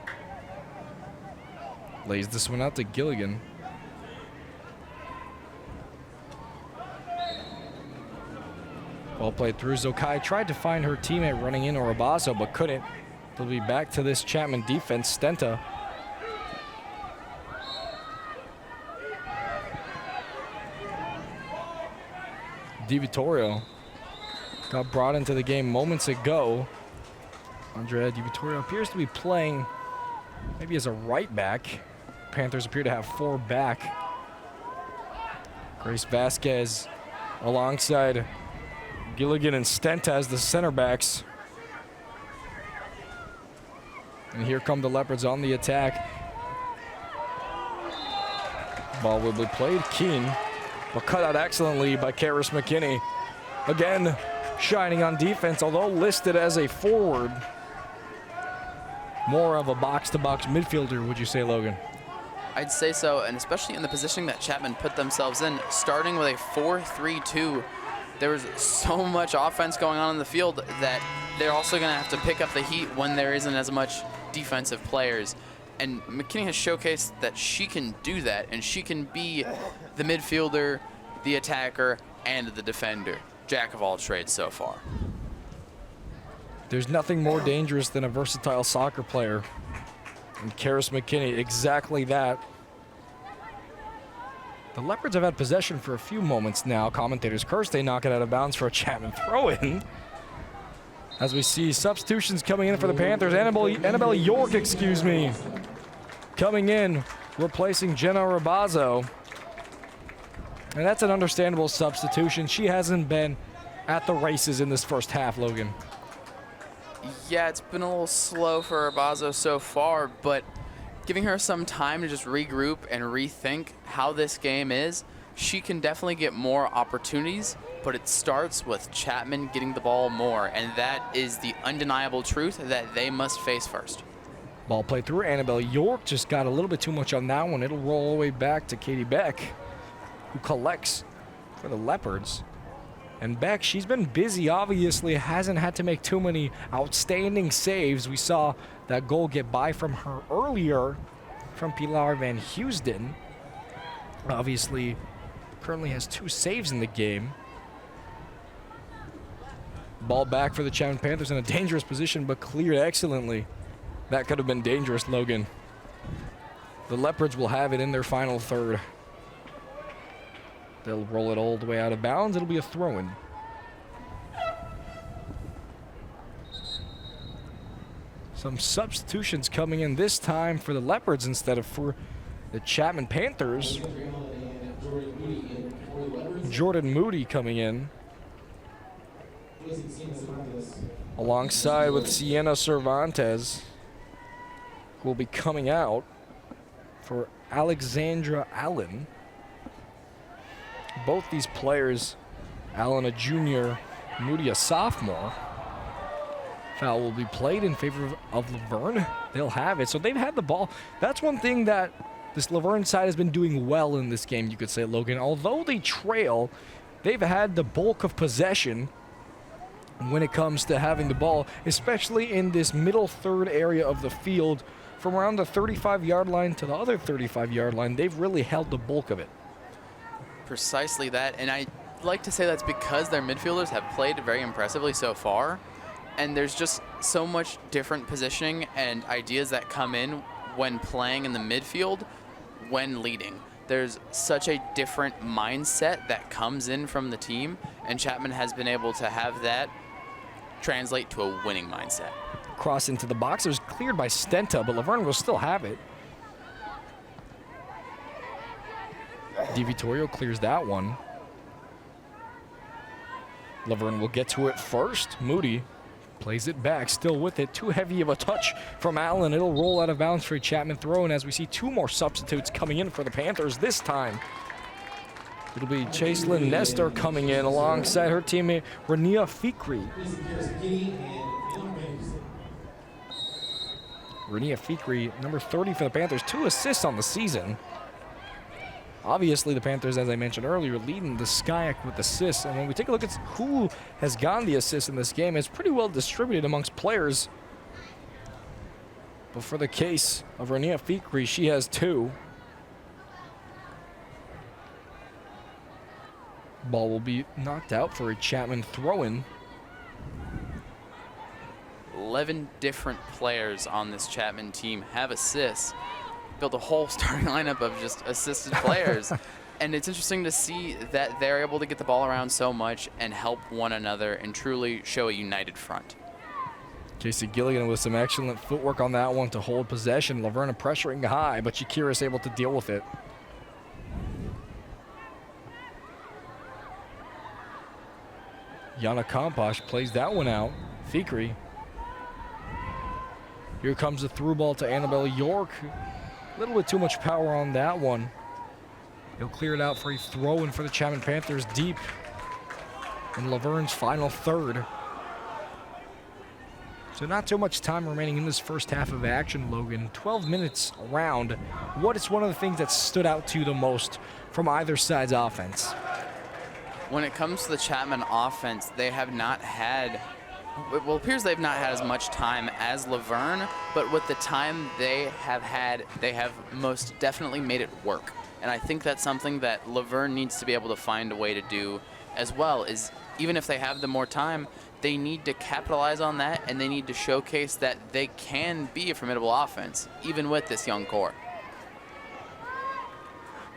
Lays this one out to Gilligan. Ball played through. Zokai tried to find her teammate running in Rabazo, but couldn't. They'll be back to this Chapman defense, Stenta. Di Vittorio got brought into the game moments ago. Andrea Di Vittorio appears to be playing maybe as a right back. Panthers appear to have 4 back. Grace Vasquez alongside Gilligan and Stenta as the center backs. And here come the Leopards on the attack. Ball will be played. Keane, but cut out excellently by Karis McKinney. Again, shining on defense, although listed as a forward. More of a box-to-box midfielder, would you say, Logan? I'd say so, and especially in the positioning that Chapman put themselves in, starting with a 4-3-2. There was so much offense going on in the field that they're also going to have to pick up the heat when there isn't as much defensive players. And McKinney has showcased that she can do that, and she can be the midfielder, the attacker, and the defender. Jack of all trades so far. There's nothing more dangerous than a versatile soccer player. And Karis McKinney, exactly that. The Leopards have had possession for a few moments now. Commentators curse they knock it out of bounds for a Chapman throw-in. As we see substitutions coming in for the Panthers. Annabelle York, coming in, replacing Jenna Rabazo. And that's an understandable substitution. She hasn't been at the races in this first half, Logan. Yeah, it's been a little slow for Rabazo so far, but giving her some time to just regroup and rethink how this game is, she can definitely get more opportunities, but it starts with Chapman getting the ball more, and that is the undeniable truth that they must face first. Ball played through. Annabelle York just got a little bit too much on that one. It'll roll all the way back to Katie Beck, who collects for the Leopards. And Beck, she's been busy, obviously, hasn't had to make too many outstanding saves. We saw that goal get by from her earlier from Pilar Van Housden. Obviously, currently has 2 saves in the game. Ball back for the Chapman Panthers in a dangerous position, but cleared excellently. That could have been dangerous, Logan. The Leopards will have it in their final third. They'll roll it all the way out of bounds. It'll be a throw-in. Some substitutions coming in this time for the Leopards instead of for the Chapman Panthers. Jordan Moody coming in alongside with Sienna Cervantes, who will be coming out for Alexandra Allen. Both these players, Allen a junior, Moody a sophomore. Foul will be played in favor of Laverne. They'll have it. So they've had the ball. That's one thing that this Laverne side has been doing well in this game, you could say, Logan. Although they trail, they've had the bulk of possession when it comes to having the ball, especially in this middle third area of the field. From around the 35-yard line to the other 35-yard line, they've really held the bulk of it. Precisely that, and I like to say that's because their midfielders have played very impressively so far, and there's just so much different positioning and ideas that come in when playing in the midfield when leading. there's such a different mindset that comes in from the team, and Chapman has been able to have that translate to a winning mindset. Cross into the box. It was cleared by Stenta, but Laverne will still have it. Di Vittorio clears that one. Laverne will get to it first. Moody plays it back, still with it. Too heavy of a touch from Allen. It'll roll out of bounds for a Chapman throw, and as we see two more substitutes coming in for the Panthers this time. It'll be Chaselyn Nestor coming in alongside her teammate Rania Fikri. Rania Fikri, number 30 for the Panthers, 2 assists on the season. Obviously, the Panthers, as I mentioned earlier, leading the SCIAC with assists. And when we take a look at who has gotten the assists in this game, it's pretty well distributed amongst players. But for the case of Rania Fikri, she has 2. Ball will be knocked out for a Chapman throw-in. 11 different players on this Chapman team have assists. Build a whole starting lineup of just assisted players. And it's interesting to see that they're able to get the ball around so much and help one another and truly show a united front. Casey Gilligan with some excellent footwork on that one to hold possession. Laverna pressuring high, but Shakira is able to deal with it. Yana Komposh plays that one out. Fikri. Here comes the through ball to Annabelle York. A little bit too much power on that one. He'll clear it out for a throw-in for the Chapman Panthers deep in Laverne's final third. So not too much time remaining in this first half of action, Logan. 12 minutes around. What is one of the things that stood out to you the most from either side's offense? When it comes to the Chapman offense, they have not had, well, it appears they've not had as much time as Laverne, but with the time they have had, they have most definitely made it work. And I think that's something that Laverne needs to be able to find a way to do as well, is even if they have the more time, they need to capitalize on that, and they need to showcase that they can be a formidable offense, even with this young core.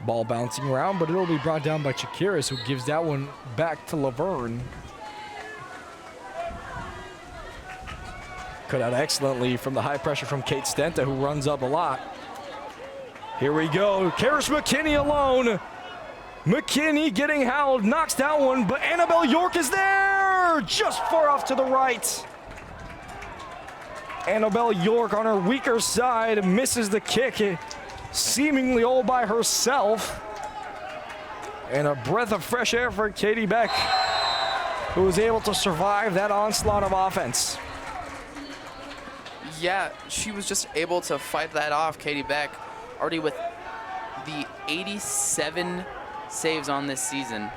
Ball bouncing around, but it'll be brought down by Chakiris, who gives that one back to Laverne. Cut out excellently from the high pressure from Kate Stenta, who runs up a lot. Here we go. Karis McKinney alone. McKinney getting howled, knocks down one, but Annabelle York is there! Just far off to the right. Annabelle York on her weaker side misses the kick, seemingly all by herself. And a breath of fresh air for Katie Beck, who was able to survive that onslaught of offense. Yeah, she was just able to fight that off. Katie Beck, already with the 87 saves on this season.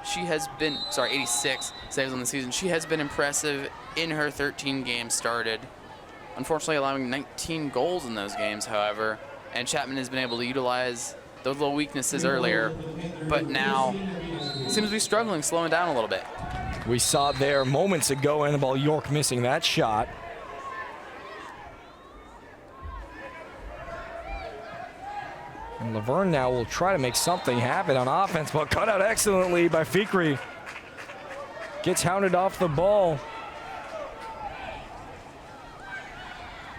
She has been, 86 saves on the season. She has been impressive in her 13 games started. Unfortunately, allowing 19 goals in those games, however. And Chapman has been able to utilize those little weaknesses earlier, but now seems to be struggling, slowing down a little bit. We saw it there moments ago, Annabelle York missing that shot. And Laverne now will try to make something happen on offense, but cut out excellently by Fikri. Gets hounded off the ball.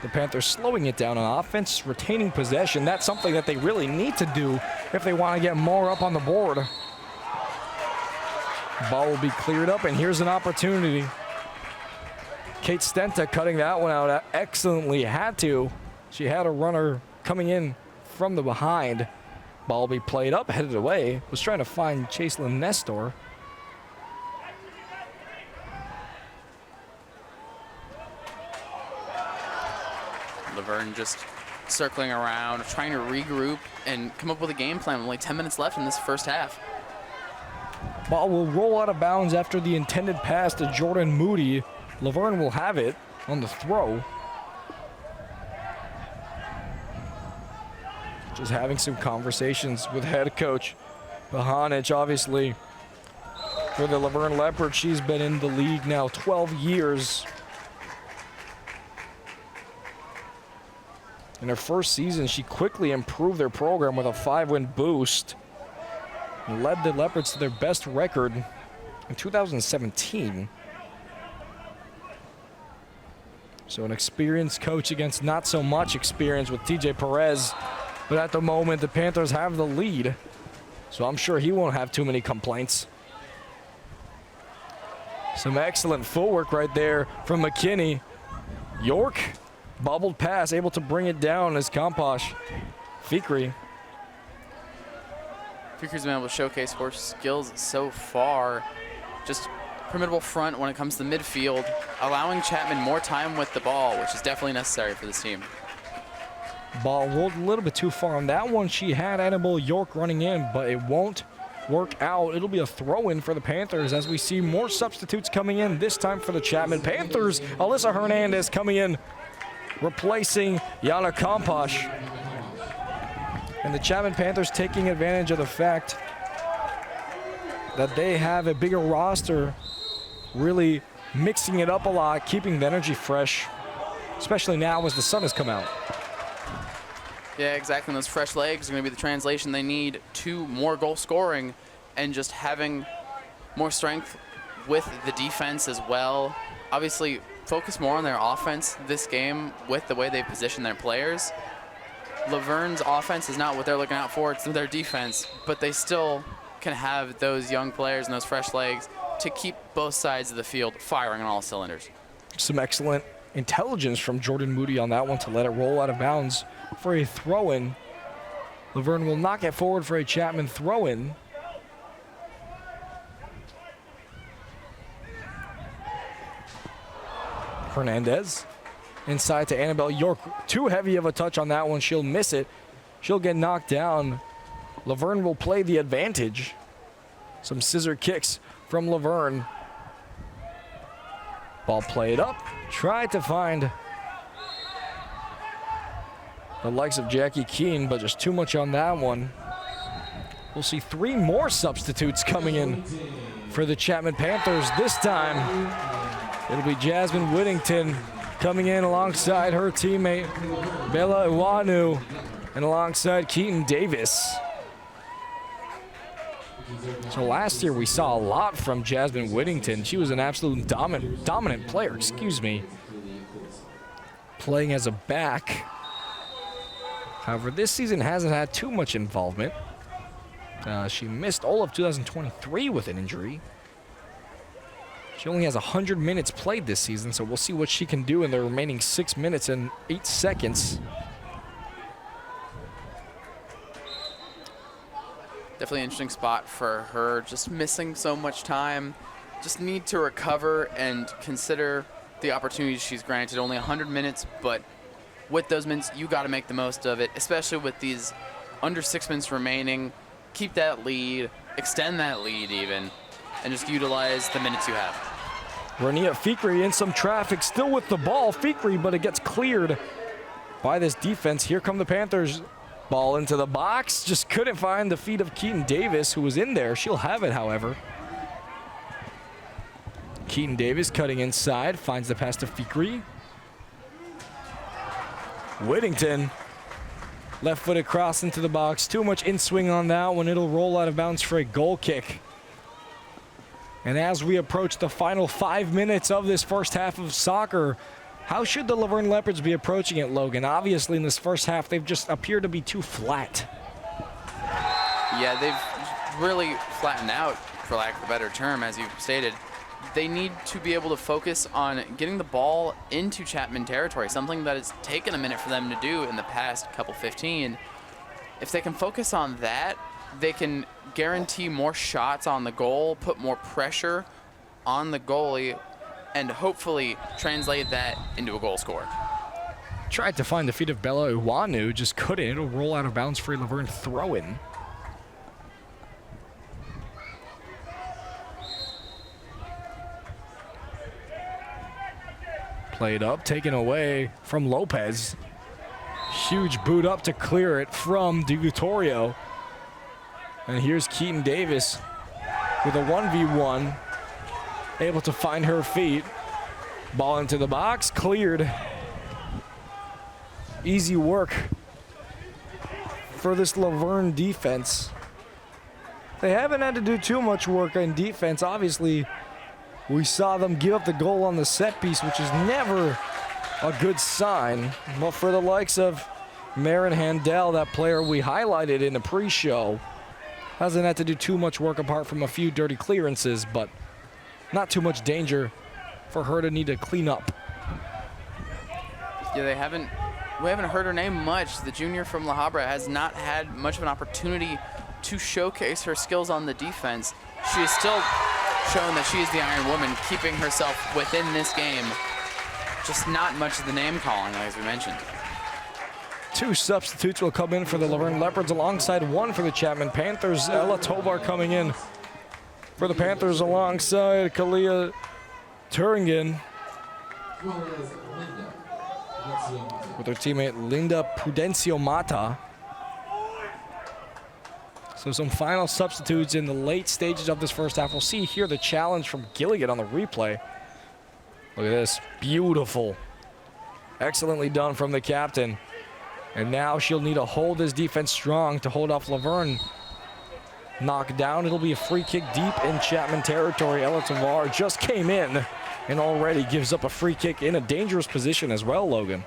The Panthers slowing it down on offense, retaining possession. That's something that they really need to do if they want to get more up on the board. Ball will be cleared up, and here's an opportunity. Kate Stenta cutting that one out excellently. Had to. She had a runner coming in from the behind. Ball will be played up, headed away. Was trying to find Chaselyn Nestor. Laverne just circling around, trying to regroup and come up with a game plan. Only 10 minutes left in this first half. Ball will roll out of bounds after the intended pass to Jordan Moody. Laverne will have it on the throw. Just having some conversations with head coach Bahanic, obviously. For the Laverne Leopards, she's been in the league now 12 years. In her first season, she quickly improved their program with a 5-win boost and led the Leopards to their best record in 2017. So an experienced coach against not so much experience with TJ Perez. But at the moment, the Panthers have the lead. So I'm sure he won't have too many complaints. Some excellent footwork right there from McKinney. York, bubbled pass, able to bring it down as Kampash. Fikri. Fikri's been able to showcase her skills so far. Just formidable front when it comes to midfield, allowing Chapman more time with the ball, which is definitely necessary for this team. Ball rolled a little bit too far on that one. She had Annabelle York running in, but it won't work out. It'll be a throw-in for the Panthers as we see more substitutes coming in, this time for the Chapman Panthers. Alyssa Hernandez coming in, replacing Yana Kampash. And the Chapman Panthers taking advantage of the fact that they have a bigger roster, really mixing it up a lot, keeping the energy fresh, especially now as the sun has come out. Yeah, exactly. And those fresh legs are going to be the translation they need to more goal scoring and just having more strength with the defense as well. Obviously, focus more on their offense this game with the way they position their players. Laverne's offense is not what they're looking out for. It's their defense, but they still can have those young players and those fresh legs to keep both sides of the field firing on all cylinders. Some excellent intelligence from Jordan Moody on that one to let it roll out of bounds for a throw-in. Laverne will knock it forward for a Chapman throw-in. Hernandez inside to Annabelle York. Too heavy of a touch on that one. She'll miss it. She'll get knocked down. Laverne will play the advantage. Some scissor kicks from Laverne. Ball played up. Tried to find the likes of Jackie Keene, but just too much on that one. We'll see 3 more substitutes coming in for the Chapman Panthers. This time, it'll be Jasmine Whittington coming in alongside her teammate, Bella Iwanu, and alongside Keaton Davis. So last year we saw a lot from Jasmine Whittington. She was an absolute dominant player, playing as a back. However, this season hasn't had too much involvement. She missed all of 2023 with an injury. She only has 100 minutes played this season, so we'll see what she can do in the remaining 6 minutes and 8 seconds. Definitely an interesting spot for her, just missing so much time. Just need to recover and consider the opportunities she's granted. Only 100 minutes, but with those minutes, you got to make the most of it, especially with these under 6 minutes remaining. Keep that lead, extend that lead even, and just utilize the minutes you have. Rania Fikri in some traffic, still with the ball. Fikri, but it gets cleared by this defense. Here come the Panthers. Ball into the box. Just couldn't find the feet of Keaton Davis, who was in there. She'll have it, however. Keaton Davis cutting inside, finds the pass to Fikri. Whittington, left-footed cross into the box. Too much in-swing on that one. It'll roll out of bounds for a goal kick. And as we approach the final 5 minutes of this first half of soccer, how should the Laverne Leopards be approaching it, Logan? Obviously, in this first half, they've just appeared to be too flat. Yeah, they've really flattened out, for lack of a better term, as you've stated. They need to be able to focus on getting the ball into Chapman territory, something that has taken a minute for them to do in the past couple 15. If they can focus on that, they can guarantee more shots on the goal, put more pressure on the goalie, and hopefully translate that into a goal score. Tried to find the feet of Bella Iwanu, just couldn't. It'll roll out of bounds for a Laverne throw-in. Played up, taken away from Lopez. Huge boot up to clear it from DiVittorio. And here's Keaton Davis with a 1v1. Able to find her feet. Ball into the box, cleared. easy work for this Laverne defense. They haven't had to do too much work in defense. Obviously, we saw them give up the goal on the set piece, which is never a good sign. But for the likes of Marin Handel, that player we highlighted in the pre-show, hasn't had to do too much work apart from a few dirty clearances, but not too much danger for her to need to clean up. Yeah, we haven't heard her name much. The junior from La Habra has not had much of an opportunity to showcase her skills on the defense. She is still showing that she is the Iron Woman, keeping herself within this game. Just not much of the name calling, as we mentioned. 2 substitutes will come in for the Laverne Leopards alongside 1 for the Chapman Panthers. Ella Tovar coming in for the Panthers alongside Kalia Turingen with her teammate Linda Prudencio Mata. So some final substitutes in the late stages of this first half. We'll see here the challenge from Gilligan on the replay. Look at this, beautiful. Excellently done from the captain. And now she'll need to hold this defense strong to hold off Laverne. Knocked down, it'll be a free kick deep in Chapman territory. Ella Tovar just came in and already gives up a free kick in a dangerous position as well, Logan.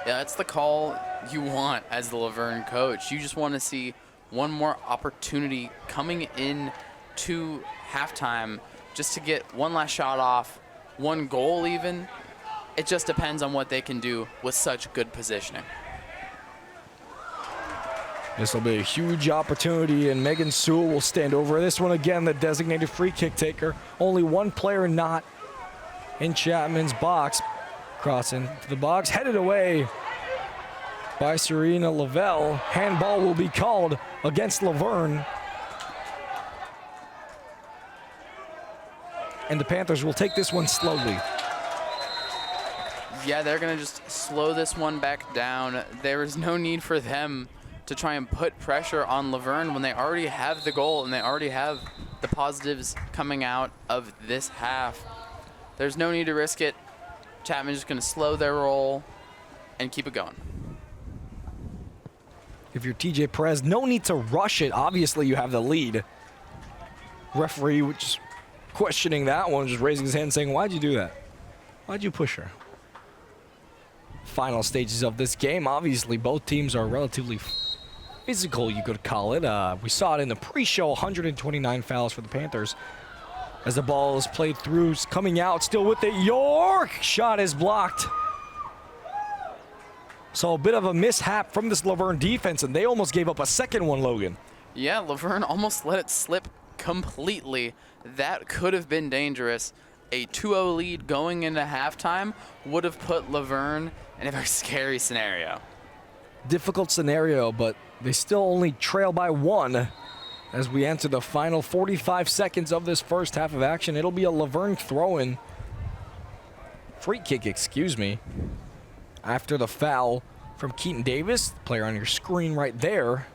Yeah, that's the call you want as the Laverne coach. You just want to see one more opportunity coming in to halftime just to get one last shot off, one goal even. It just depends on what they can do with such good positioning. This will be a huge opportunity, and Megan Sewell will stand over this one again, the designated free kick taker. Only one player not in Chapman's box. Crossing to the box, headed away by Serena Lavelle. Handball will be called against Laverne. And the Panthers will take this one slowly. Yeah, they're going to just slow this one back down. There is no need for them to try and put pressure on Laverne when they already have the goal and they already have the positives coming out of this half. There's no need to risk it. Chapman's just going to slow their roll and keep it going. If you're TJ Perez, no need to rush it. Obviously, you have the lead. Referee just questioning that one, just raising his hand saying, why'd you do that? Why'd you push her? Final stages of this game. Obviously, both teams are relatively physical, you could call it. We saw it in the pre-show, 129 fouls for the Panthers. As the ball is played through, coming out, still with it. York! Shot is blocked. So a bit of a mishap from this Laverne defense, and they almost gave up a second one, Logan. Yeah, Laverne almost let it slip completely. That could have been dangerous. A 2-0 lead going into halftime would have put Laverne in a very scary scenario. Difficult scenario, but they still only trail by 1 as we enter the final 45 seconds of this first half of action. It'll be a Laverne throw-in. Free kick, excuse me. After the foul from Keaton Davis, player on your screen right there.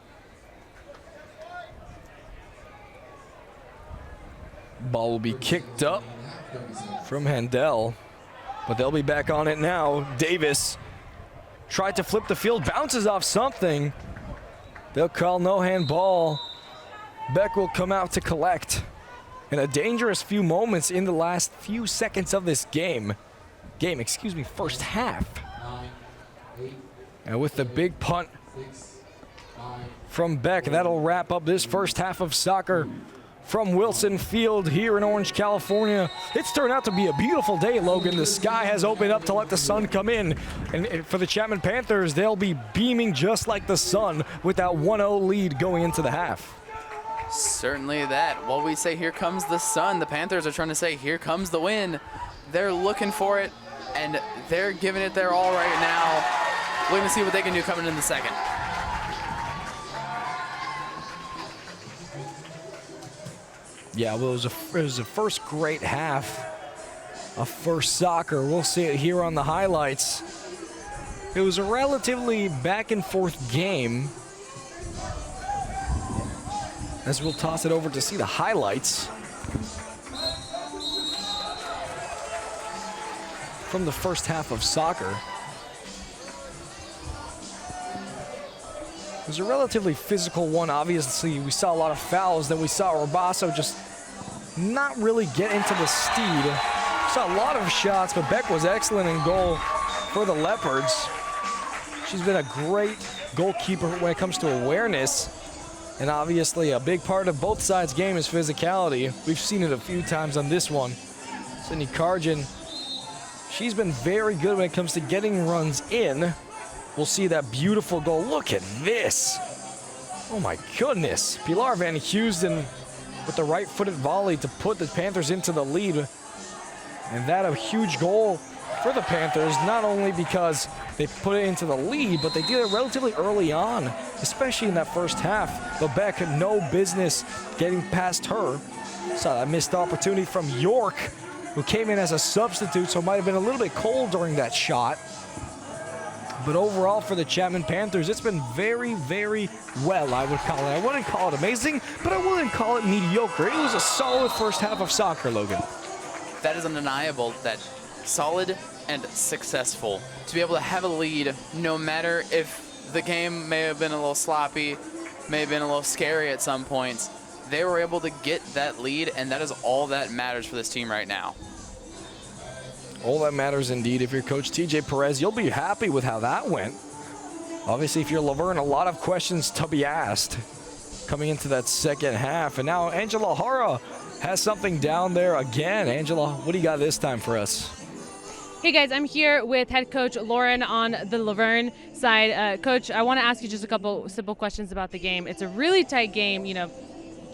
Ball will be kicked up from Handel, but they'll be back on it now. Davis tried to flip the field, bounces off something. They'll call no handball. Beck will come out to collect. In a dangerous few moments in the last few seconds of this first half. And with the big punt from Beck, that'll wrap up this first half of soccer from Wilson Field here in Orange, California. It's turned out to be a beautiful day, Logan. The sky has opened up to let the sun come in. And for the Chapman Panthers, they'll be beaming just like the sun with that 1-0 lead going into the half. Certainly that. While we say here comes the sun, the Panthers are trying to say here comes the win. They're looking for it, and they're giving it their all right now. We're going to see what they can do coming in the second. Yeah, well, it was the first great half of first soccer. We'll see it here on the highlights. It was a relatively back and forth game. As we'll toss it over to see the highlights from the first half of soccer. was a relatively physical one. Obviously, we saw a lot of fouls. Then we saw Robasso just not really get into the steed. Saw a lot of shots, but Beck was excellent in goal for the Leopards. She's been a great goalkeeper when it comes to awareness. And obviously, a big part of both sides' game is physicality. We've seen it a few times on this one. Sydney Karjan, she's been very good when it comes to getting runs in. We'll see that beautiful goal. Look at this. Oh my goodness. Pilar Van Houston with the right-footed volley to put the Panthers into the lead. And that a huge goal for the Panthers, not only because they put it into the lead, but they did it relatively early on, especially in that first half. But Beck had no business getting past her. Saw that missed opportunity from York, who came in as a substitute, so it might have been a little bit cold during that shot. But overall for the Chapman Panthers, it's been very, very well, I would call it. I wouldn't call it amazing, but I wouldn't call it mediocre. It was a solid first half of soccer, Logan. That is undeniable, that solid and successful. To be able to have a lead, no matter if the game may have been a little sloppy, may have been a little scary at some points, they were able to get that lead, and that is all that matters for this team right now. All that matters indeed. If you're Coach TJ Perez, you'll be happy with how that went. Obviously, if you're Laverne, a lot of questions to be asked coming into that second half. And now Angela Hara has something down there again. Angela, what do you got this time for us? Hey guys, I'm here with head coach Lauren on the Laverne side. Coach, I want to ask you just a couple simple questions about the game. It's a really tight game. You know,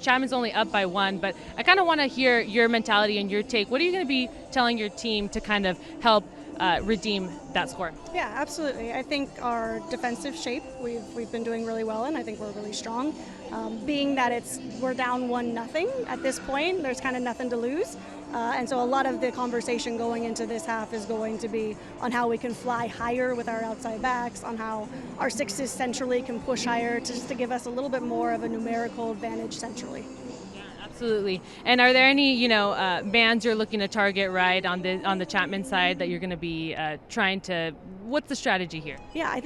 Chapman's only up by 1, but I kind of want to hear your mentality and your take. What are you going to be telling your team to kind of help redeem that score? Yeah, absolutely. I think our defensive shape we've been doing really well in. I think we're really strong. Being that we're down 1-0 at this point, there's kind of nothing to lose. And so a lot of the conversation going into this half is going to be on how we can fly higher with our outside backs, on how our sixes centrally can push higher, just to give us a little bit more of a numerical advantage centrally. Absolutely. And are there any, bands you're looking to target, right, on the Chapman side that you're going to be trying to? What's the strategy here? Yeah,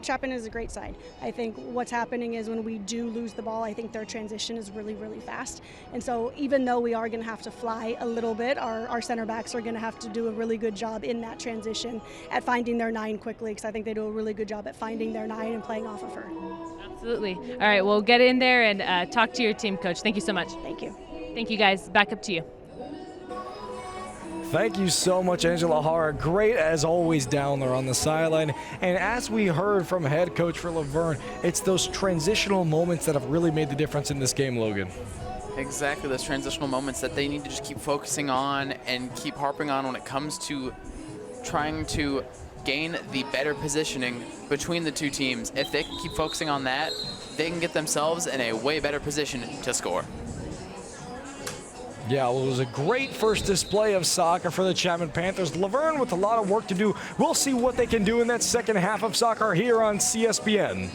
Chapman is a great side. I think what's happening is when we do lose the ball, I think their transition is really, really fast. And so even though we are going to have to fly a little bit, our center backs are going to have to do a really good job in that transition at finding their 9 quickly, because I think they do a really good job at finding their 9 and playing off of her. Absolutely. All right, well, get in there and talk to your team, Coach. Thank you so much. Thank you. Thank you, guys. Back up to you. Thank you so much, Angela Hara. Great as always down there on the sideline. And as we heard from head coach for Laverne, it's those transitional moments that have really made the difference in this game, Logan. Exactly, those transitional moments that they need to just keep focusing on and keep harping on when it comes to trying to gain the better positioning between the two teams. If they can keep focusing on that, they can get themselves in a way better position to score. Yeah, well, it was a great first display of soccer for the Chapman Panthers. Laverne with a lot of work to do. We'll see what they can do in that second half of soccer here on CSBN.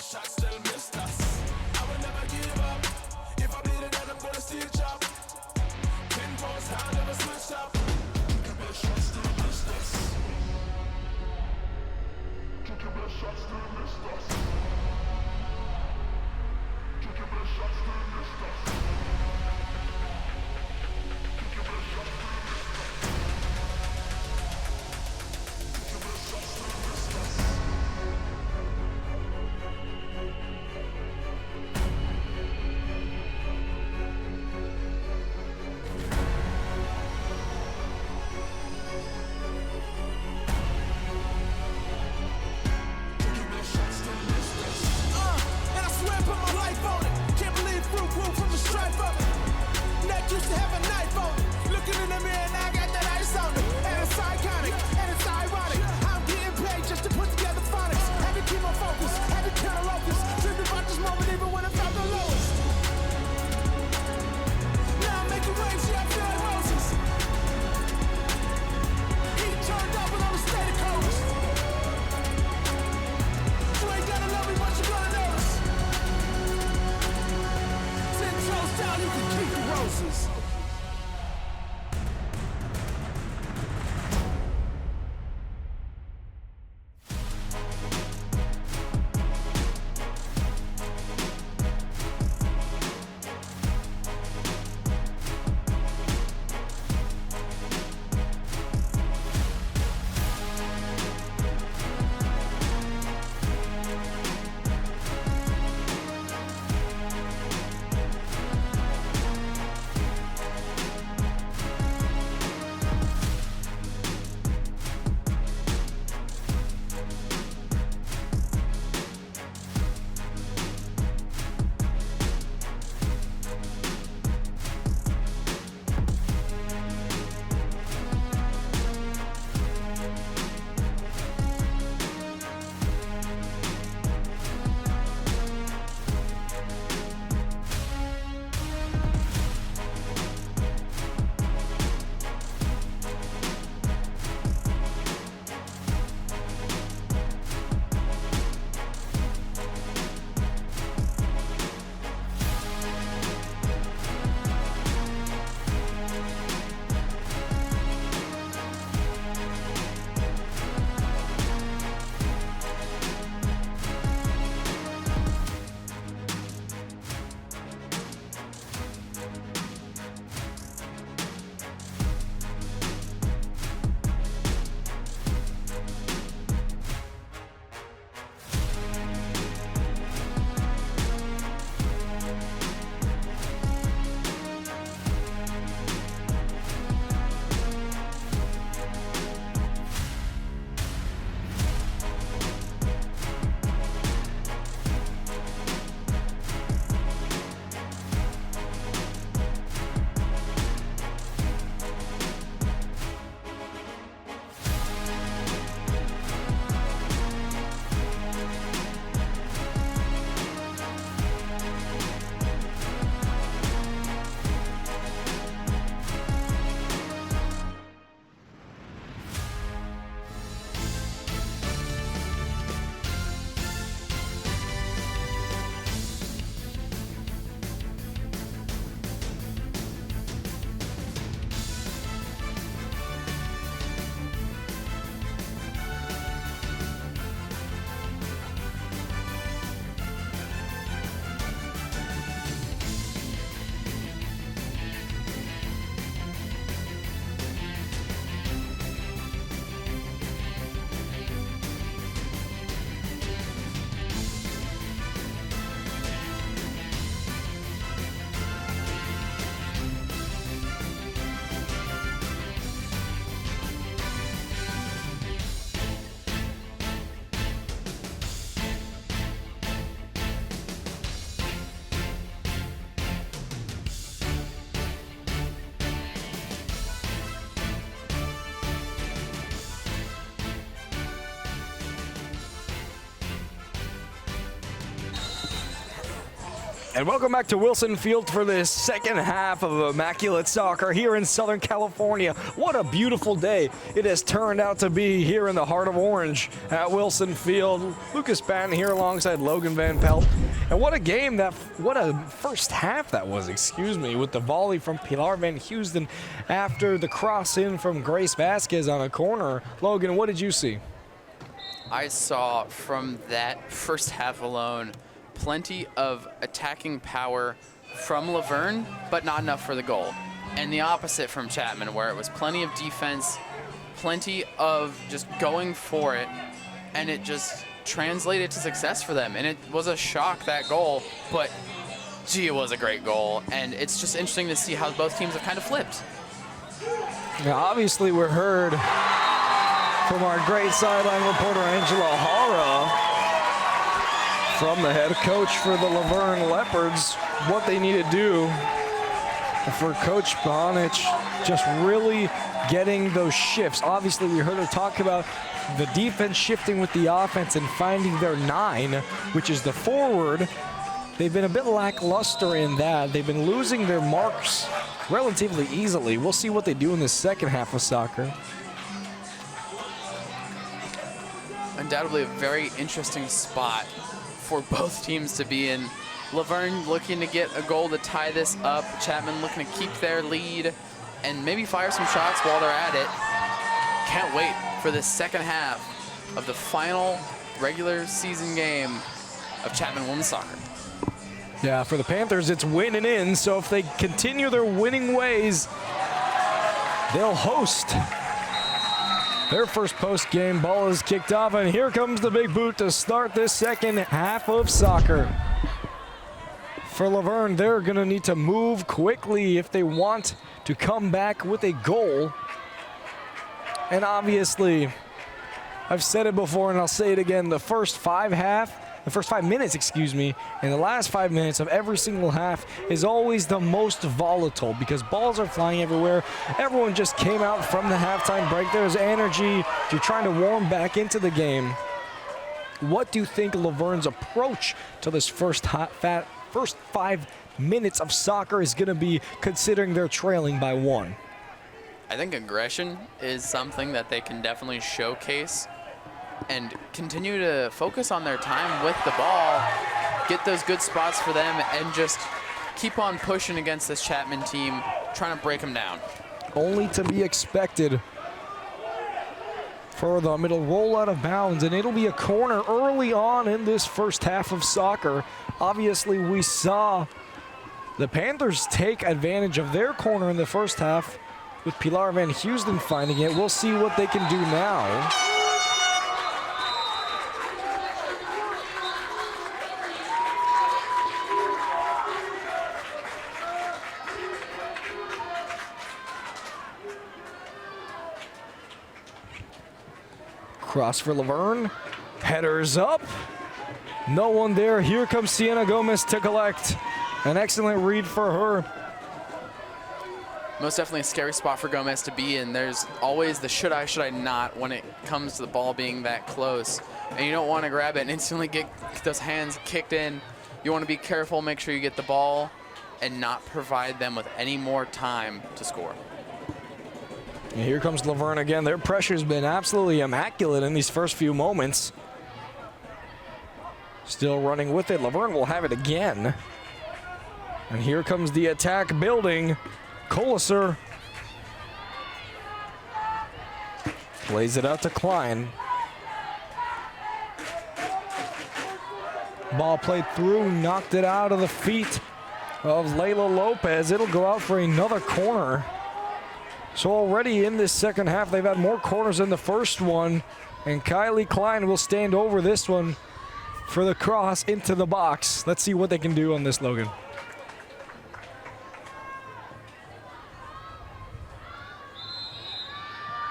shot still missed us. I will never give up. If I bleed it out, I'm gonna see it chop. 10 toes down, never switched up. Took your best shot, still missed us. Took your best shot, still missed us. Took your best shot, still missed us. Took your best shot, still missed us. Took your best shot, still missed us. And welcome back to Wilson Field for this second half of Immaculate Soccer here in Southern California. What a beautiful day it has turned out to be here in the heart of Orange at Wilson Field. Lucas Patton here alongside Logan Van Pelt. And what a game what a first half that was, with the volley from Pilar Van Houston after the cross in from Grace Vasquez on a corner. Logan, what did you see? I saw from that first half alone plenty of attacking power from Laverne, but not enough for the goal. And the opposite from Chapman, where it was plenty of defense, plenty of just going for it, and it just translated to success for them. And it was a shock, that goal, but gee, it was a great goal. And it's just interesting to see how both teams have kind of flipped. Now, obviously, we're heard from our great sideline reporter, Angela Hara, from the head coach for the Laverne Leopards, what they need to do for Coach Bonic, just really getting those shifts. Obviously, we heard her talk about the defense shifting with the offense and finding their 9, which is the forward. They've been a bit lackluster in that. They've been losing their marks relatively easily. We'll see what they do in the second half of soccer. Undoubtedly a very interesting spot for both teams to be in. Laverne looking to get a goal to tie this up. Chapman looking to keep their lead and maybe fire some shots while they're at it. Can't wait for the second half of the final regular season game of Chapman women's soccer. Yeah, for the Panthers, it's winning in, so if they continue their winning ways, they'll host. Their first post-game ball is kicked off, and here comes the big boot to start this second half of soccer. For Laverne, they're going to need to move quickly if they want to come back with a goal. And obviously, I've said it before and I'll say it again, the first 5 minutes, and the last 5 minutes of every single half is always the most volatile because balls are flying everywhere. Everyone just came out from the halftime break. There's energy. You're trying to warm back into the game. What do you think Laverne's approach to this first 5 minutes of soccer is going to be, considering they're trailing by 1? I think aggression is something that they can definitely showcase and continue to focus on their time with the ball, get those good spots for them, and just keep on pushing against this Chapman team, trying to break them down. Only to be expected for the middle roll out of bounds, and it'll be a corner early on in this first half of soccer. Obviously, we saw the Panthers take advantage of their corner in the first half with Pilar Van Houston finding it. We'll see what they can do now. Cross for Laverne. Headers up. No one there. Here comes Sienna Gomez to collect. An excellent read for her. Most definitely a scary spot for Gomez to be in. There's always the should I not when it comes to the ball being that close. And you don't want to grab it and instantly get those hands kicked in. You want to be careful, make sure you get the ball and not provide them with any more time to score. And here comes Laverne again. Their pressure's been absolutely immaculate in these first few moments. Still running with it. Laverne will have it again. And here comes the attack building. Coliser plays it out to Klein. Ball played through, knocked it out of the feet of Layla Lopez. It'll go out for another corner. So already in this second half, they've had more corners than the first one. And Kylie Klein will stand over this one for the cross into the box. Let's see what they can do on this, Logan.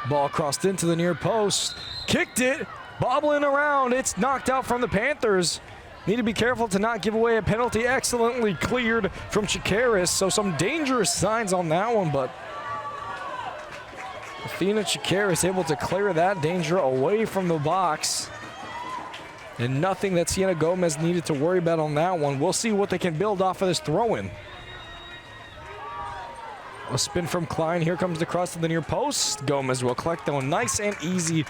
Ball crossed into the near post. Kicked it, bobbling around. It's knocked out from the Panthers. Need to be careful to not give away a penalty. Excellently cleared from Chikaris. So some dangerous signs on that one, but Athena Chikaris able to clear that danger away from the box. And nothing that Sienna Gomez needed to worry about on that one. We'll see what they can build off of this throw-in. A spin from Klein. Here comes the cross to the near post. Gomez will collect that one nice and easy.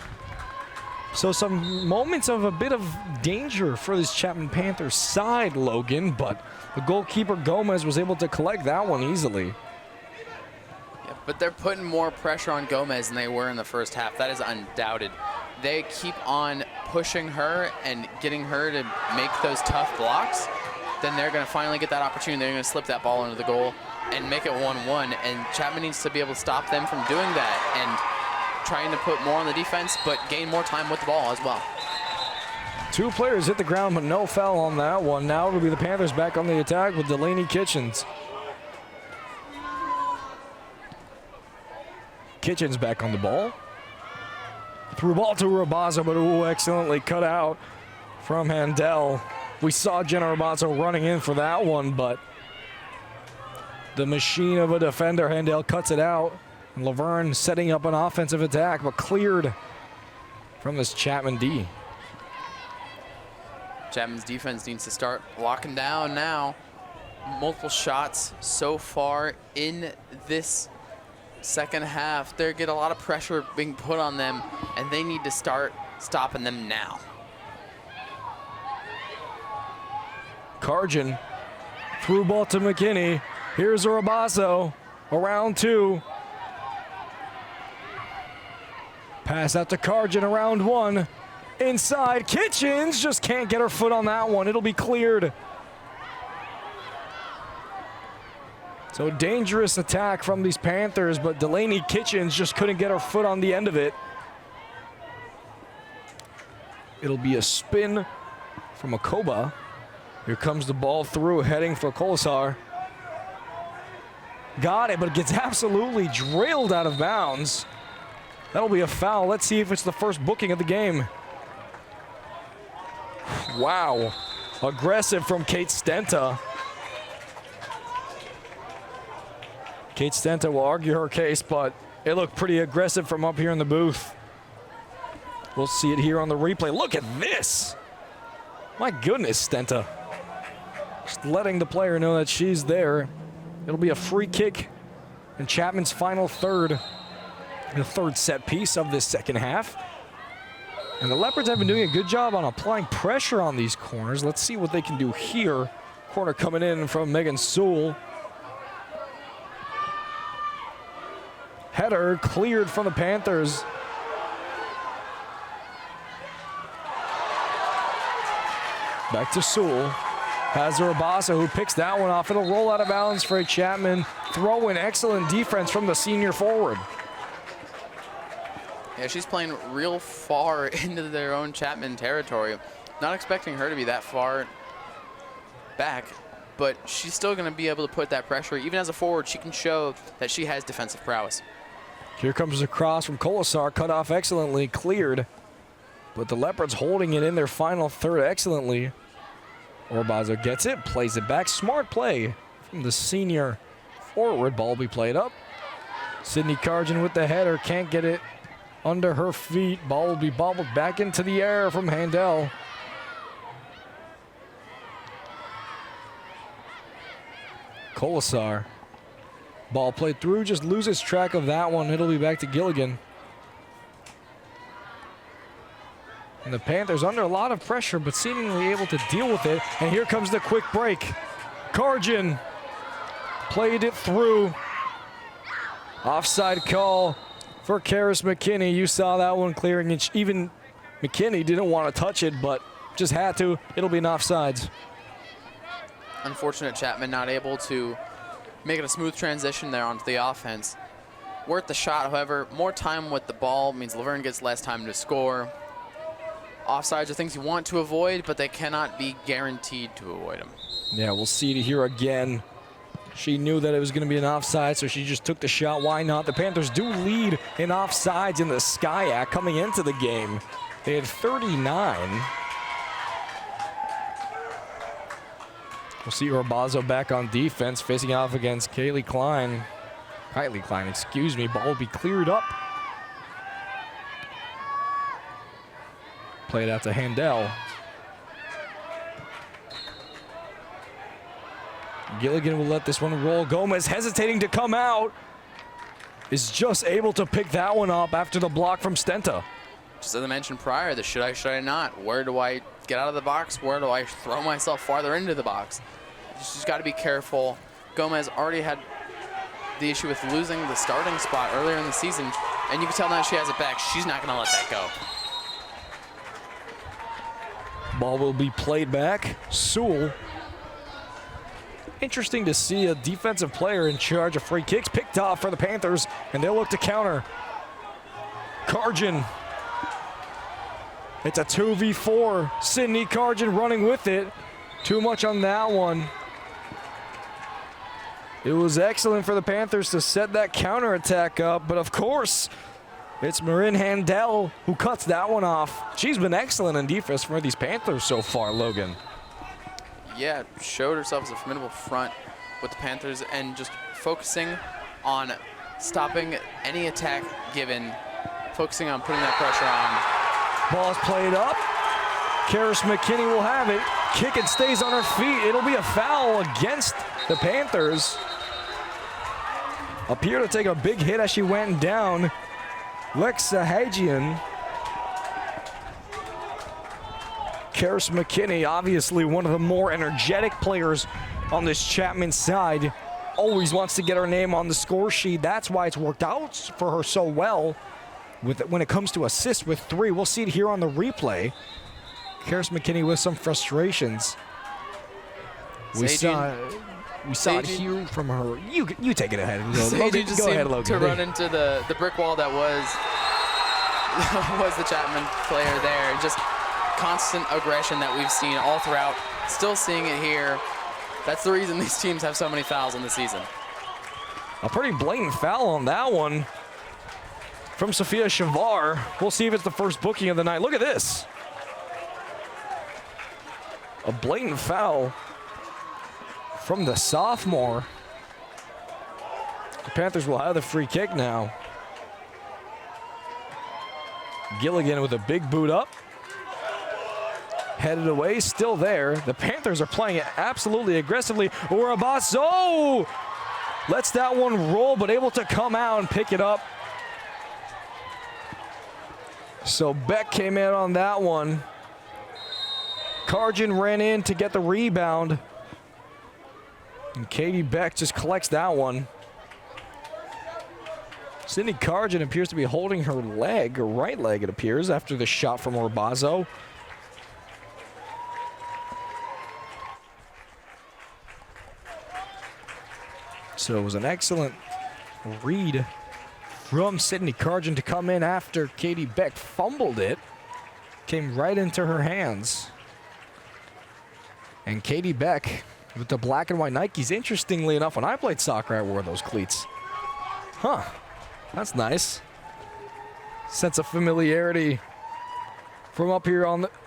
So some moments of a bit of danger for this Chapman Panthers side, Logan, but the goalkeeper Gomez was able to collect that one easily. Yeah, but they're putting more pressure on Gomez than they were in the first half. That is undoubted. They keep on pushing her and getting her to make those tough blocks. Then they're going to finally get that opportunity. They're going to slip that ball into the goal and make it 1-1. And Chapman needs to be able to stop them from doing that and trying to put more on the defense, but gain more time with the ball as well. 2 players hit the ground, but no foul on that one. Now it'll be the Panthers back on the attack with Delaney Kitchens. Kitchens back on the ball. Through ball to Rabazo, but excellently cut out from Handel. We saw Jenna Rabazo running in for that one, but the machine of a defender, Handel, cuts it out. And Laverne setting up an offensive attack, but cleared from this Chapman D. Chapman's defense needs to start locking down now. Multiple shots so far in this second half. They get a lot of pressure being put on them, and they need to start stopping them now. Karjan, through ball to McKinney. Here's Rabazo, around 2. Pass out to Karjan, around 1. Inside, Kitchens just can't get her foot on that one. It'll be cleared. So dangerous attack from these Panthers, but Delaney Kitchens just couldn't get her foot on the end of it. It'll be a spin from Akoba. Here comes the ball through, heading for Colasar. Got it, but it gets absolutely drilled out of bounds. That'll be a foul. Let's see if it's the first booking of the game. Wow. Aggressive from Kate Stenta. Kate Stenta will argue her case, but it looked pretty aggressive from up here in the booth. We'll see it here on the replay. Look at this. My goodness, Stenta. Just letting the player know that she's there. It'll be a free kick in Chapman's final third. The third set piece of this second half. And the Leopards have been doing a good job on applying pressure on these corners. Let's see what they can do here. Corner coming in from Megan Sewell. Header cleared from the Panthers. Back to Sewell. Has Rabazo, who picks that one off. It'll roll out of bounds for a Chapman throw in. Excellent defense from the senior forward. Yeah, she's playing real far into their own Chapman territory. Not expecting her to be that far back, but she's still going to be able to put that pressure. Even as a forward, she can show that she has defensive prowess. Here comes a cross from Colasar, cut off excellently, cleared. But the Leopards holding it in their final third excellently. Orbazo gets it, plays it back. Smart play from the senior forward. Ball will be played up. Sydney Karjan with the header, can't get it under her feet. Ball will be bobbled back into the air from Handel. Colasar. Ball played through, just loses track of that one. It'll be back to Gilligan. And the Panthers under a lot of pressure, but seemingly able to deal with it. And here comes the quick break. Karjan played it through. Offside call for Karis McKinney. You saw that one clearing. And even McKinney didn't want to touch it, but just had to. It'll be an offsides. Unfortunate Chapman not able to make it a smooth transition there onto the offense. Worth the shot, however. More time with the ball means Laverne gets less time to score. Offsides are things you want to avoid, but they cannot be guaranteed to avoid them. Yeah, we'll see it here again. She knew that it was going to be an offside, so she just took the shot. Why not? The Panthers do lead in offsides in the SCIAC coming into the game. They had 39. We'll see Orbazo back on defense, facing off against Kylie Klein. Excuse me. Ball will be cleared up. Played out to Handel. Gilligan will let this one roll. Gomez hesitating to come out. Is just able to pick that one up after the block from Stenta. Just as I mentioned prior, the should I not? Where do I get out of the box? Where do I throw myself farther into the box? Just got to be careful. Gomez already had the issue with losing the starting spot earlier in the season, and you can tell now she has it back. She's not going to let that go. Ball will be played back. Sewell. Interesting to see a defensive player in charge of free kicks picked off for the Panthers, and they'll look to counter. Karjan. It's a 2v4. Sydney Karjan running with it. Too much on that one. It was excellent for the Panthers to set that counterattack up, but of course, it's Marin Handel who cuts that one off. She's been excellent in defense for these Panthers so far, Logan. Yeah, showed herself as a formidable front with the Panthers and just focusing on stopping any attack given, focusing on putting that pressure on. Ball's played up. Karis McKinney will have it. Kick it stays on her feet. It'll be a foul against the Panthers. Appear to take a big hit as she went down. Lexa Hajian. Karis McKinney, obviously one of the more energetic players on this Chapman side. Always wants to get her name on the score sheet. That's why it's worked out for her so well when it comes to assists with 3. We'll see it here on the replay. Karis McKinney with some frustrations. We saw it here from her. You take it ahead. Logan, Go ahead, Logan. To run into the brick wall that was the Chapman player there. Just constant aggression that we've seen all throughout. Still seeing it here. That's the reason these teams have so many fouls in the season. A pretty blatant foul on that one from Sophia Shavar. We'll see if it's the first booking of the night. Look at this. A blatant foul from the sophomore. The Panthers will have the free kick now. Gilligan with a big boot up. Headed away, still there. The Panthers are playing it absolutely aggressively. Urabaso lets that one roll, but able to come out and pick it up. So Beck came in on that one. Karjan ran in to get the rebound. And Katie Beck just collects that one. Sydney Karjan appears to be holding her leg, her right leg it appears, after the shot from Urabaso. So it was an excellent read from Sydney Karjan to come in after Katie Beck fumbled it. Came right into her hands. And Katie Beck with the black and white Nikes. Interestingly enough, when I played soccer, I wore those cleats. Huh, that's nice. Sense of familiarity from up here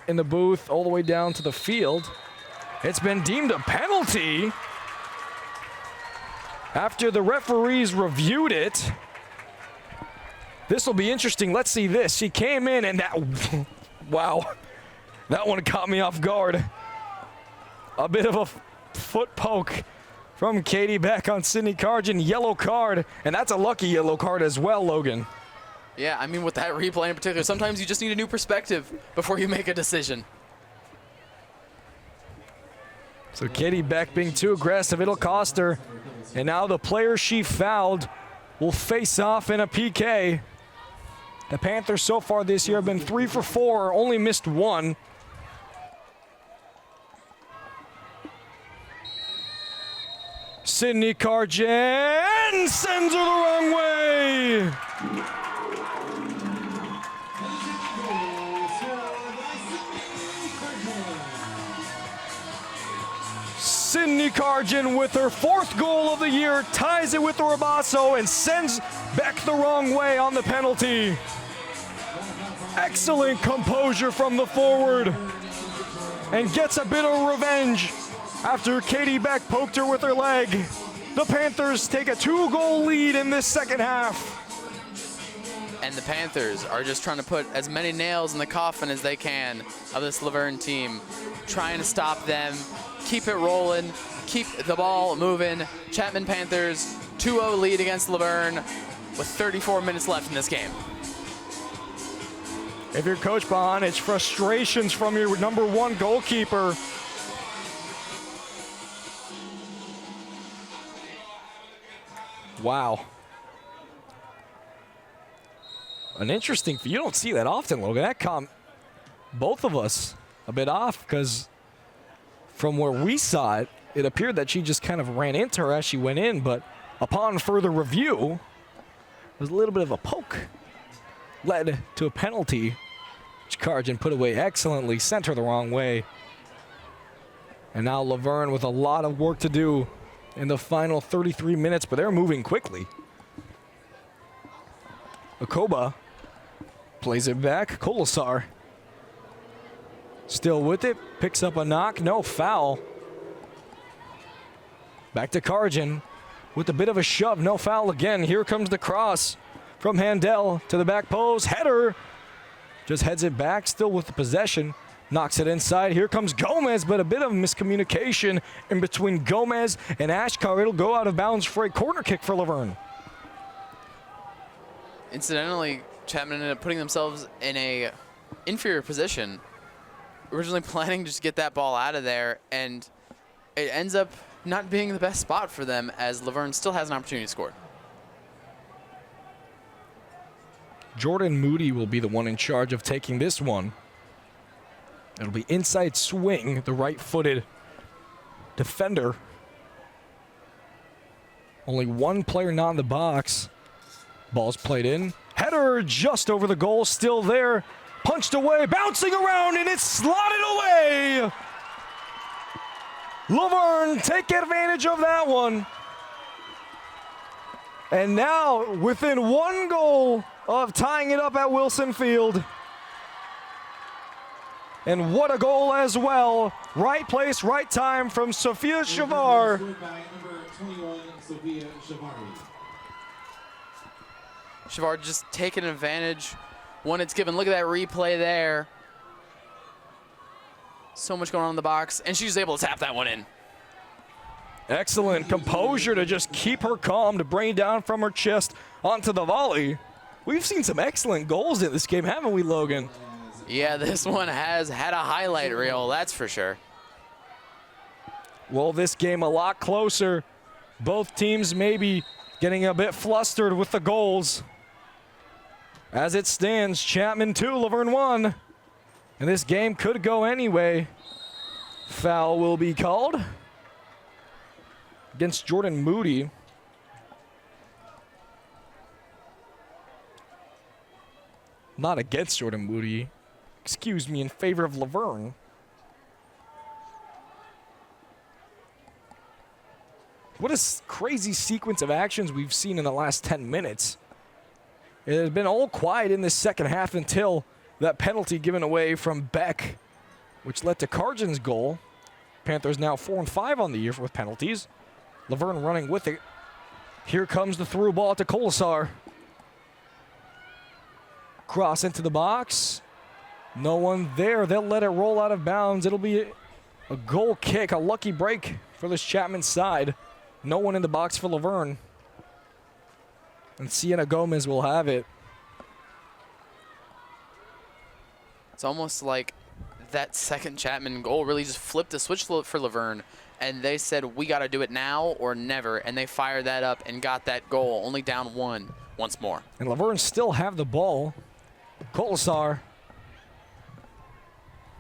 in the booth all the way down to the field. It's been deemed a penalty after the referees reviewed it. This will be interesting. Let's see this. She came in and that, wow, that one caught me off guard. A bit of a foot poke from Katie Beck on Sydney Karjan. Yellow card, and that's a lucky yellow card as well, Logan. Yeah, I mean, with that replay in particular, sometimes you just need a new perspective before you make a decision. So Katie Beck being too aggressive, it'll cost her. And now the player she fouled will face off in a PK. The Panthers so far this year have been 3 for 4, only missed 1. Sydney Karjan sends her the wrong way. Sydney Karjan with her 4th goal of the year ties it with Urabaso and sends Beck the wrong way on the penalty. Excellent composure from the forward and gets a bit of revenge after Katie Beck poked her with her leg. The Panthers take a 2-goal lead in this second half. And the Panthers are just trying to put as many nails in the coffin as they can of this Laverne team, trying to stop them, keep it rolling, keep the ball moving. Chapman Panthers 2-0 lead against Laverne with 34 minutes left in this game. If you're Coach Bahan, it's frustrations from your number one goalkeeper. Wow. An interesting, you don't see that often, Logan. That caught both of us a bit off because from where we saw it, it appeared that she just kind of ran into her as she went in, but upon further review, it was a little bit of a poke. Led to a penalty, which Karjan put away excellently, sent her the wrong way. And now Laverne with a lot of work to do in the final 33 minutes, but they're moving quickly. Akoba plays it back. Kolasar still with it, picks up a knock, no foul. Back to Karjan with a bit of a shove, no foul again. Here comes the cross from Handel to the back post. Header just heads it back, still with the possession. Knocks it inside. Here comes Gomez, but a bit of miscommunication in between Gomez and Ashkar. It'll go out of bounds for a corner kick for Laverne. Incidentally, Chapman ended up putting themselves in a inferior position. Originally planning to just get that ball out of there, and it ends up not being the best spot for them as Laverne still has an opportunity to score. Jordan Moody will be the one in charge of taking this one. It'll be inside swing, the right-footed defender. Only one player not in the box. Ball's played in. Header just over the goal, still there. Punched away, bouncing around, and it's slotted away. Laverne take advantage of that one. And now within one goal of tying it up at Wilson Field. And what a goal as well. Right place, right time from Sofia Shavar. Shavar just taking advantage when it's given. Look at that replay there. So much going on in the box, and she's able to tap that one in. Excellent composure to just keep her calm, to bring it down from her chest onto the volley. We've seen some excellent goals in this game, haven't we, Logan? Yeah, this one has had a highlight reel, that's for sure. Well, this game a lot closer. Both teams maybe getting a bit flustered with the goals. As it stands, Chapman 2, Laverne 1. And this game could go anyway. Foul will be called against Jordan Moody. Not against Jordan Moody. Excuse me, in favor of Laverne. What a crazy sequence of actions we've seen in the last 10 minutes. It has been all quiet in this second half until that penalty given away from Beck, which led to Karjan's goal. Panthers now 4-5 on the year with penalties. Laverne running with it. Here comes the through ball to Kolasar. Cross into the box. No one there. They'll let it roll out of bounds. It'll be a goal kick, a lucky break for this Chapman side. No one in the box for Laverne. And Sienna Gomez will have it. It's almost like that second Chapman goal really just flipped the switch for Laverne, and they said, we got to do it now or never, and they fired that up and got that goal, only down one once more. And Laverne still have the ball. Kolasar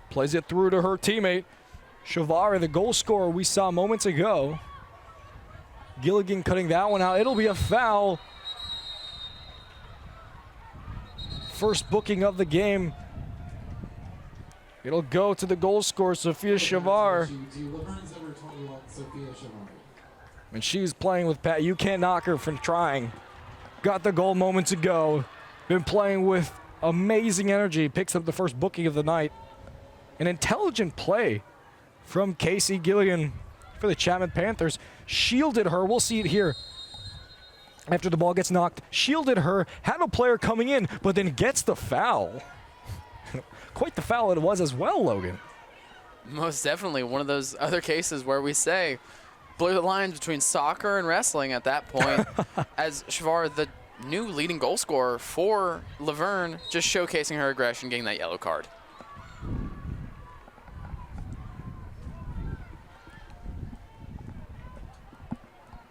plays it through to her teammate. Shavar, the goal scorer we saw moments ago. Gilligan cutting that one out. It'll be a foul. First booking of the game. It'll go to the goal scorer, Sofia Shavar. And she's playing with Pat. You can't knock her from trying. Got the goal moments ago. Been playing with amazing energy. Picks up the first booking of the night. An intelligent play from Casey Gilligan for the Chapman Panthers. Shielded her. We'll see it here. After the ball gets knocked, shielded her, had a player coming in, but then gets the foul. Quite the foul it was as well, Logan. Most definitely one of those other cases where we say blur the lines between soccer and wrestling at that point as Shavar, the new leading goal scorer for Laverne, just showcasing her aggression, getting that yellow card.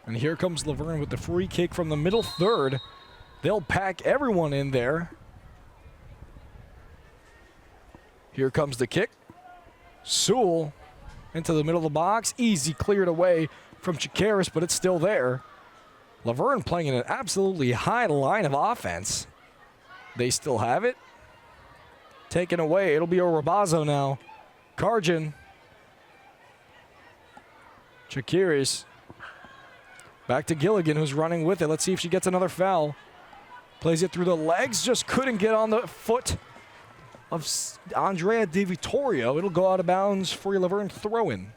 And here comes Laverne with the free kick from the middle third. They'll pack everyone in there. Here comes the kick. Sewell into the middle of the box. Easy cleared away from Chikaris, but it's still there. Laverne playing in an absolutely high line of offense. They still have it. Taken away. It'll be a Rabazo now. Karjan. Chikaris. Back to Gilligan, who's running with it. Let's see if she gets another foul. Plays it through the legs. Just couldn't get on the foot of Andrea Di Vittorio. It'll go out of bounds for a Laverne throw-in.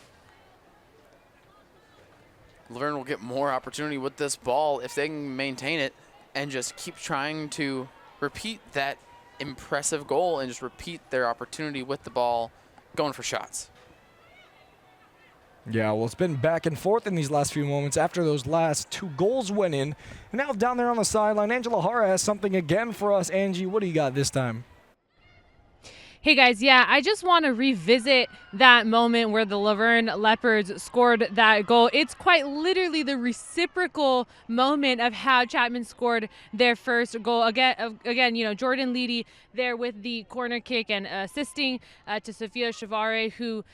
Laverne will get more opportunity with this ball if they can maintain it and just keep trying to repeat that impressive goal and just repeat their opportunity with the ball, going for shots. Yeah, well, it's been back and forth in these last few moments after those last 2 goals went in. And now down there on the sideline, Angela Hara has something again for us. Angie, what do you got this time? Hey guys, yeah, I just want to revisit that moment where the Laverne Leopards scored that goal. It's quite literally the reciprocal moment of how Chapman scored their first goal. Again, you know, Jordan Leedy there with the corner kick and assisting to Sofia Chavare, who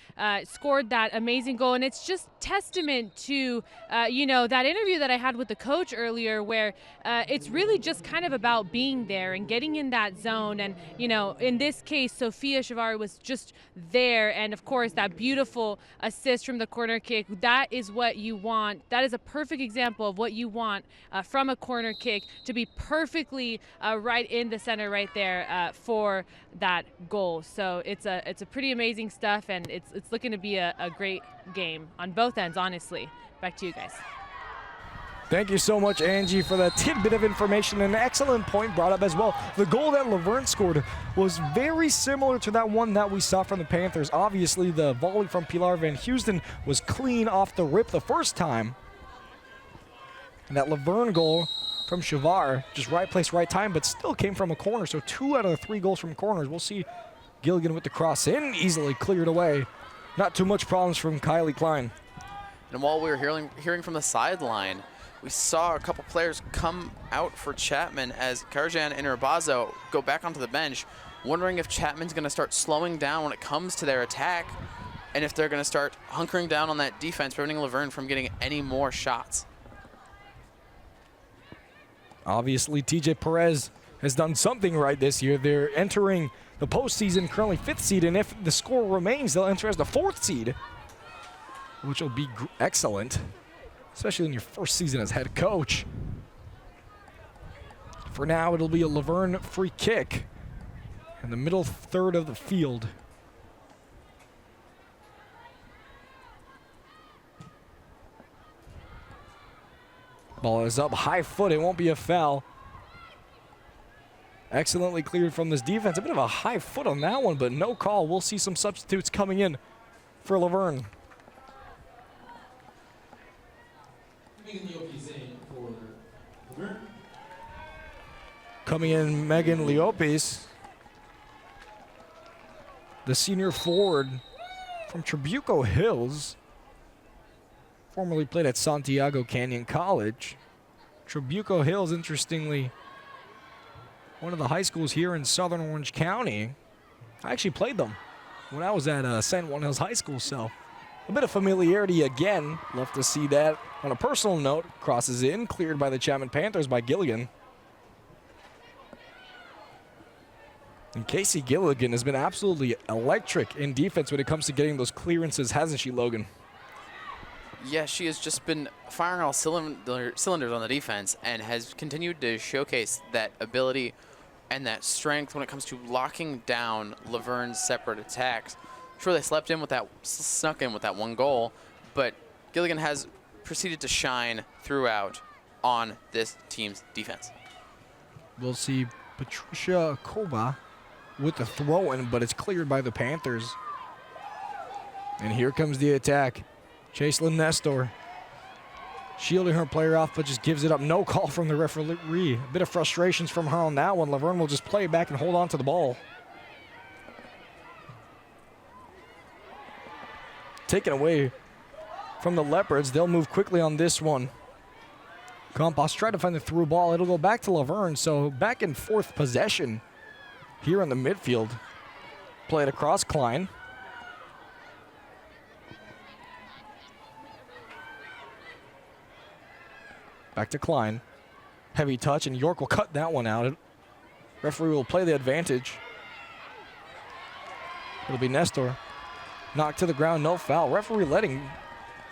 scored that amazing goal. And it's just testament to, you know, that interview that I had with the coach earlier, where it's really just kind of about being there and getting in that zone. And, you know, in this case, Sofia Chavare was just there. And of course, that beautiful assist from the corner kick, that is what you want. That is a perfect example of what you want from a corner kick, to be perfectly right in the center right there for that goal. So it's a pretty amazing stuff, and it's looking to be a great game on both ends, honestly. Back to you guys. Thank you so much, Angie, for that tidbit of information. An excellent point brought up as well. The goal that Laverne scored was very similar to that one that we saw from the Panthers. Obviously, the volley from Pilar Van Houston was clean off the rip the first time. And that Laverne goal from Shavar, just right place, right time, but still came from a corner. So 2 out of the 3 goals from corners. We'll see Gilligan with the cross in, easily cleared away. Not too much problems from Kylie Klein. And while we were hearing from the sideline, we saw a couple players come out for Chapman as Karjan and Urbazo go back onto the bench, wondering if Chapman's going to start slowing down when it comes to their attack, and if they're going to start hunkering down on that defense, preventing Laverne from getting any more shots. Obviously, TJ Perez has done something right this year. They're entering the postseason, currently 5th seed, and if the score remains, they'll enter as the 4th seed, which will be excellent, especially in your first season as head coach. For now, it'll be a Laverne free kick in the middle third of the field. Ball is up, high foot, it won't be a foul. Excellently cleared from this defense. A bit of a high foot on that one, but no call. We'll see some substitutes coming in for Laverne. Coming in, Megan Leopis, the senior forward from Trabuco Hills, formerly played at Santiago Canyon College. Trabuco Hills, interestingly, one of the high schools here in Southern Orange County. I actually played them when I was at San Juan Hills High School, so a bit of familiarity again. Love to see that. On a personal note, crosses in, cleared by the Chapman Panthers by Gilligan. And Casey Gilligan has been absolutely electric in defense when it comes to getting those clearances, hasn't she, Logan? Yeah, she has just been firing all cylinders on the defense and has continued to showcase that ability and that strength when it comes to locking down Laverne's separate attacks. Sure, they snuck in with that one goal, but Gilligan has proceeded to shine throughout on this team's defense. We'll see Patricia Koba with the throw-in, but it's cleared by the Panthers. And here comes the attack. Chaselyn Nestor shielding her player off, but just gives it up. No call from the referee. A bit of frustrations from her on that one. Laverne will just play it back and hold on to the ball. Taken away from the Leopards. They'll move quickly on this one. Compas try to find the through ball. It'll go back to Laverne, so back in fourth possession here in the midfield. Play it across Klein. Back to Klein. Heavy touch, and York will cut that one out. Referee will play the advantage. It'll be Nestor. Knocked to the ground, no foul. Referee letting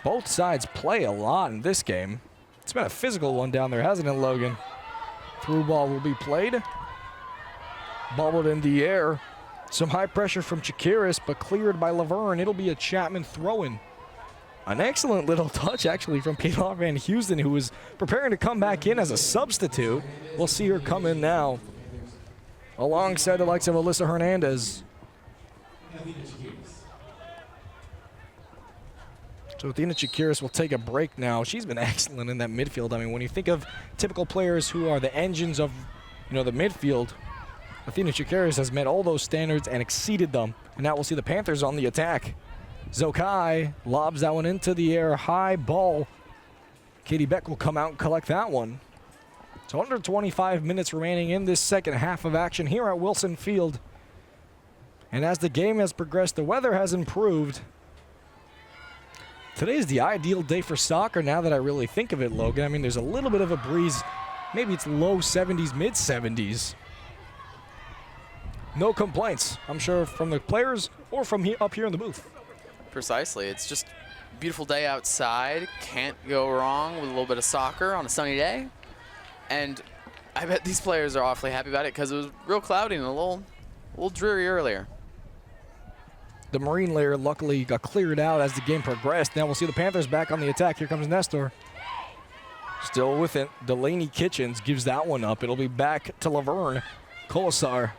both sides play a lot in this game. It's been a physical one down there, hasn't it, Logan? Through ball will be played. Bobbled in the air. Some high pressure from Chakiris, but cleared by Laverne. It'll be a Chapman throw-in. An excellent little touch, actually, from Pilar Van Houston, who was preparing to come back in as a substitute. We'll see her come in now, alongside the likes of Alyssa Hernandez. So Athena Chakiris will take a break now. She's been excellent in that midfield. I mean, when you think of typical players who are the engines of, the midfield, Athena Chakiris has met all those standards and exceeded them. And now we'll see the Panthers on the attack. Zokai lobs that one into the air. High ball. Katie Beck will come out and collect that one. So under 25 minutes remaining in this second half of action here at Wilson Field. And as the game has progressed, the weather has improved. Today is the ideal day for soccer now that I really think of it, Logan. I mean, there's a little bit of a breeze. Maybe it's low 70s, mid 70s. No complaints, I'm sure, from the players or from up here in the booth. Precisely. It's just a beautiful day outside. Can't go wrong with a little bit of soccer on a sunny day. And I bet these players are awfully happy about it because it was real cloudy and a little dreary earlier. The marine layer luckily got cleared out as the game progressed. Now we'll see the Panthers back on the attack. Here comes Nestor. Still with it. Delaney Kitchens gives that one up. It'll be back to Laverne. Colasar.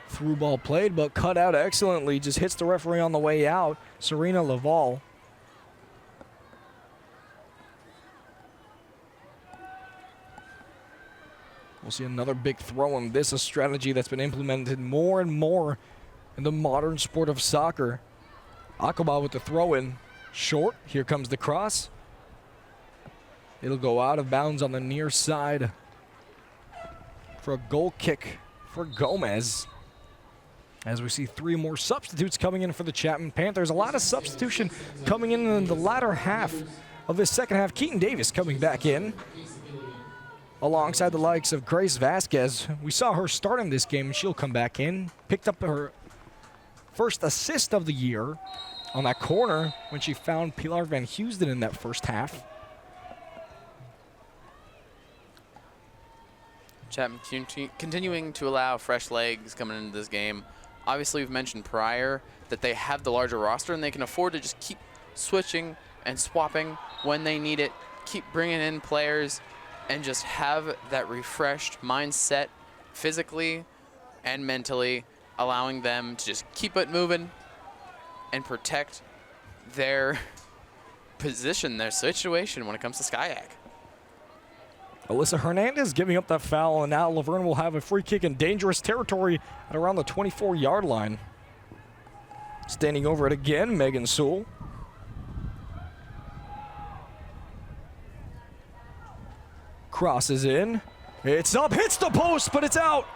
Through ball played, but cut out excellently. Just hits the referee on the way out. Serena Laval. We'll see another big throw in. This is a strategy that's been implemented more and more in the modern sport of soccer. Akaba with the throw in. Short. Here comes the cross. It'll go out of bounds on the near side for a goal kick for Gomez. As we see three more substitutes coming in for the Chapman Panthers. A lot of substitution coming in the latter half of this second half. Keaton Davis coming back in alongside the likes of Grace Vasquez. We saw her start in this game, and she'll come back in. Picked up her first assist of the year on that corner when she found Pilar Van Houston in that first half. Chapman continuing to allow fresh legs coming into this game. Obviously, we've mentioned prior that they have the larger roster and they can afford to just keep switching and swapping when they need it, keep bringing in players, and just have that refreshed mindset physically and mentally, allowing them to just keep it moving and protect their position, their situation when it comes to Skyak. Alyssa Hernandez giving up that foul, and now Laverne will have a free kick in dangerous territory at around the 24-yard line. Standing over it again, Megan Sewell. Crosses in. It's up, hits the post, but it's out.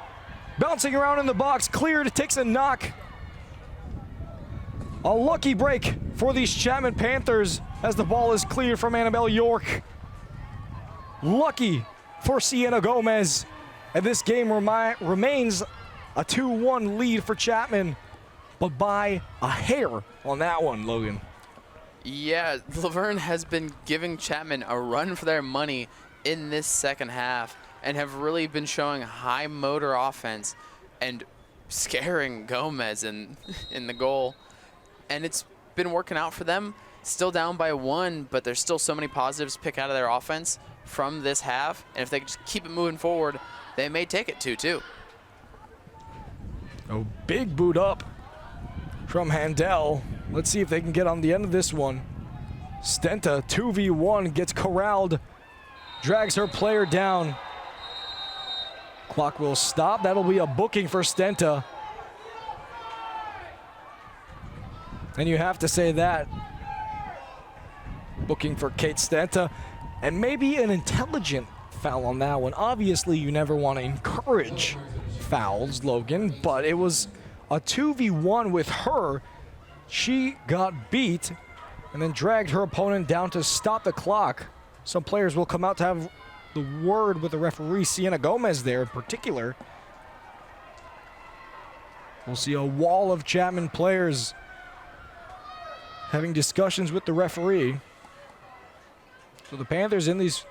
Bouncing around in the box, cleared, takes a knock. A lucky break for these Chapman Panthers as the ball is cleared from Annabelle York. Lucky for Sienna Gomez. And this game remains a 2-1 lead for Chapman, but by a hair on that one, Logan. Yeah, Laverne has been giving Chapman a run for their money in this second half and have really been showing high motor offense and scaring Gomez in the goal. And it's been working out for them. Still down by 1, but there's still so many positives to pick out of their offense from this half. And if they just keep it moving forward, they may take it 2-2. A big boot up from Handel. Let's see if they can get on the end of this one. Stenta, 2v1, gets corralled, drags her player down. Clock will stop. That'll be a booking for Stenta. And you have to say that. Booking for Kate Stenta. And maybe an intelligent foul on that one. Obviously, you never want to encourage fouls, Logan, but it was a 2v1 with her. She got beat and then dragged her opponent down to stop the clock. Some players will come out to have the word with the referee, Sienna Gomez there in particular. We'll see a wall of Chapman players having discussions with the referee. So the Panthers in these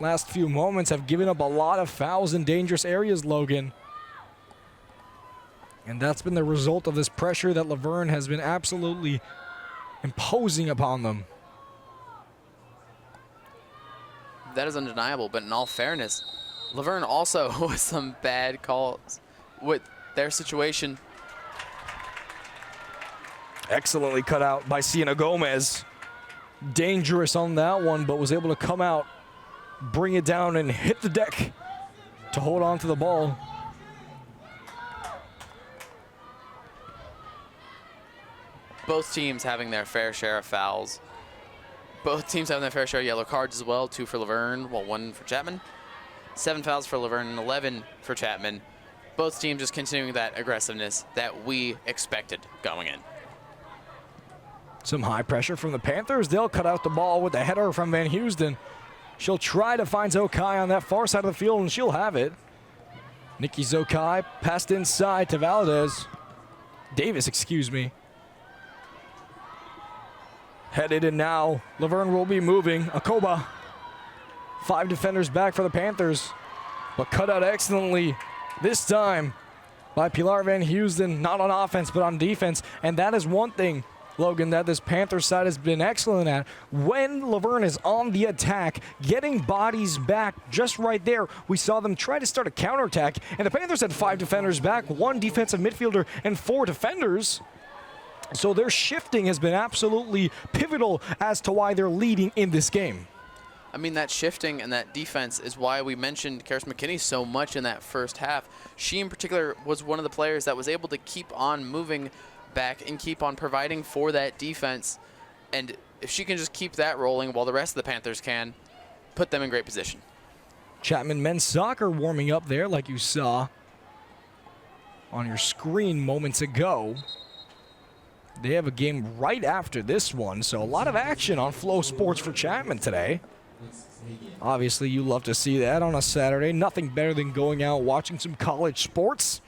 last few moments have given up a lot of fouls in dangerous areas, Logan. And that's been the result of this pressure that Laverne has been absolutely imposing upon them. That is undeniable, but in all fairness, Laverne also with some bad calls with their situation. Excellently cut out by Sienna Gomez. Dangerous on that one, but was able to come out, bring it down, and hit the deck to hold on to the ball. Both teams having their fair share of fouls. Both teams having their fair share of yellow cards as well. 2 for Laverne, well, 1 for Chapman. 7 fouls for Laverne and 11 for Chapman. Both teams just continuing that aggressiveness that we expected going in. Some high pressure from the Panthers. They'll cut out the ball with a header from Van Houston. She'll try to find Zokai on that far side of the field, and she'll have it. Nikki Zokai passed inside to Davis, excuse me. Headed in now. Laverne will be moving. Akoba. 5 defenders back for the Panthers, but cut out excellently this time by Pilar Van Houston, not on offense, but on defense. And that is one thing, Logan, that this Panthers side has been excellent at. When Laverne is on the attack, getting bodies back just right there, we saw them try to start a counterattack, and the Panthers had 5 defenders back, 1 defensive midfielder, and 4 defenders. So their shifting has been absolutely pivotal as to why they're leading in this game. I mean, that shifting and that defense is why we mentioned Karis McKinney so much in that first half. She, in particular, was one of the players that was able to keep on moving back and keep on providing for that defense. And if she can just keep that rolling while the rest of the Panthers can, put them in great position. Chapman men's soccer warming up there like you saw on your screen moments ago. They have a game right after this one, so a lot of action on Flow Sports for Chapman today. Obviously, you love to see that on a Saturday. Nothing better than going out watching some college sports.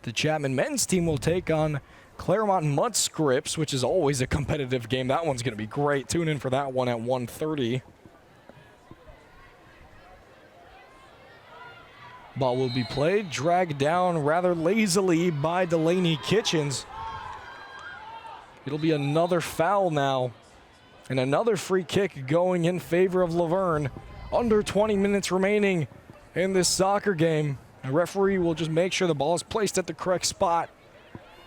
The Chapman men's team will take on Claremont Mudscripts, which is always a competitive game. That one's going to be great. Tune in for that one at 1:30. Ball will be played, dragged down rather lazily by Delaney Kitchens. It'll be another foul now, and another free kick going in favor of Laverne. Under 20 minutes remaining in this soccer game. The referee will just make sure the ball is placed at the correct spot.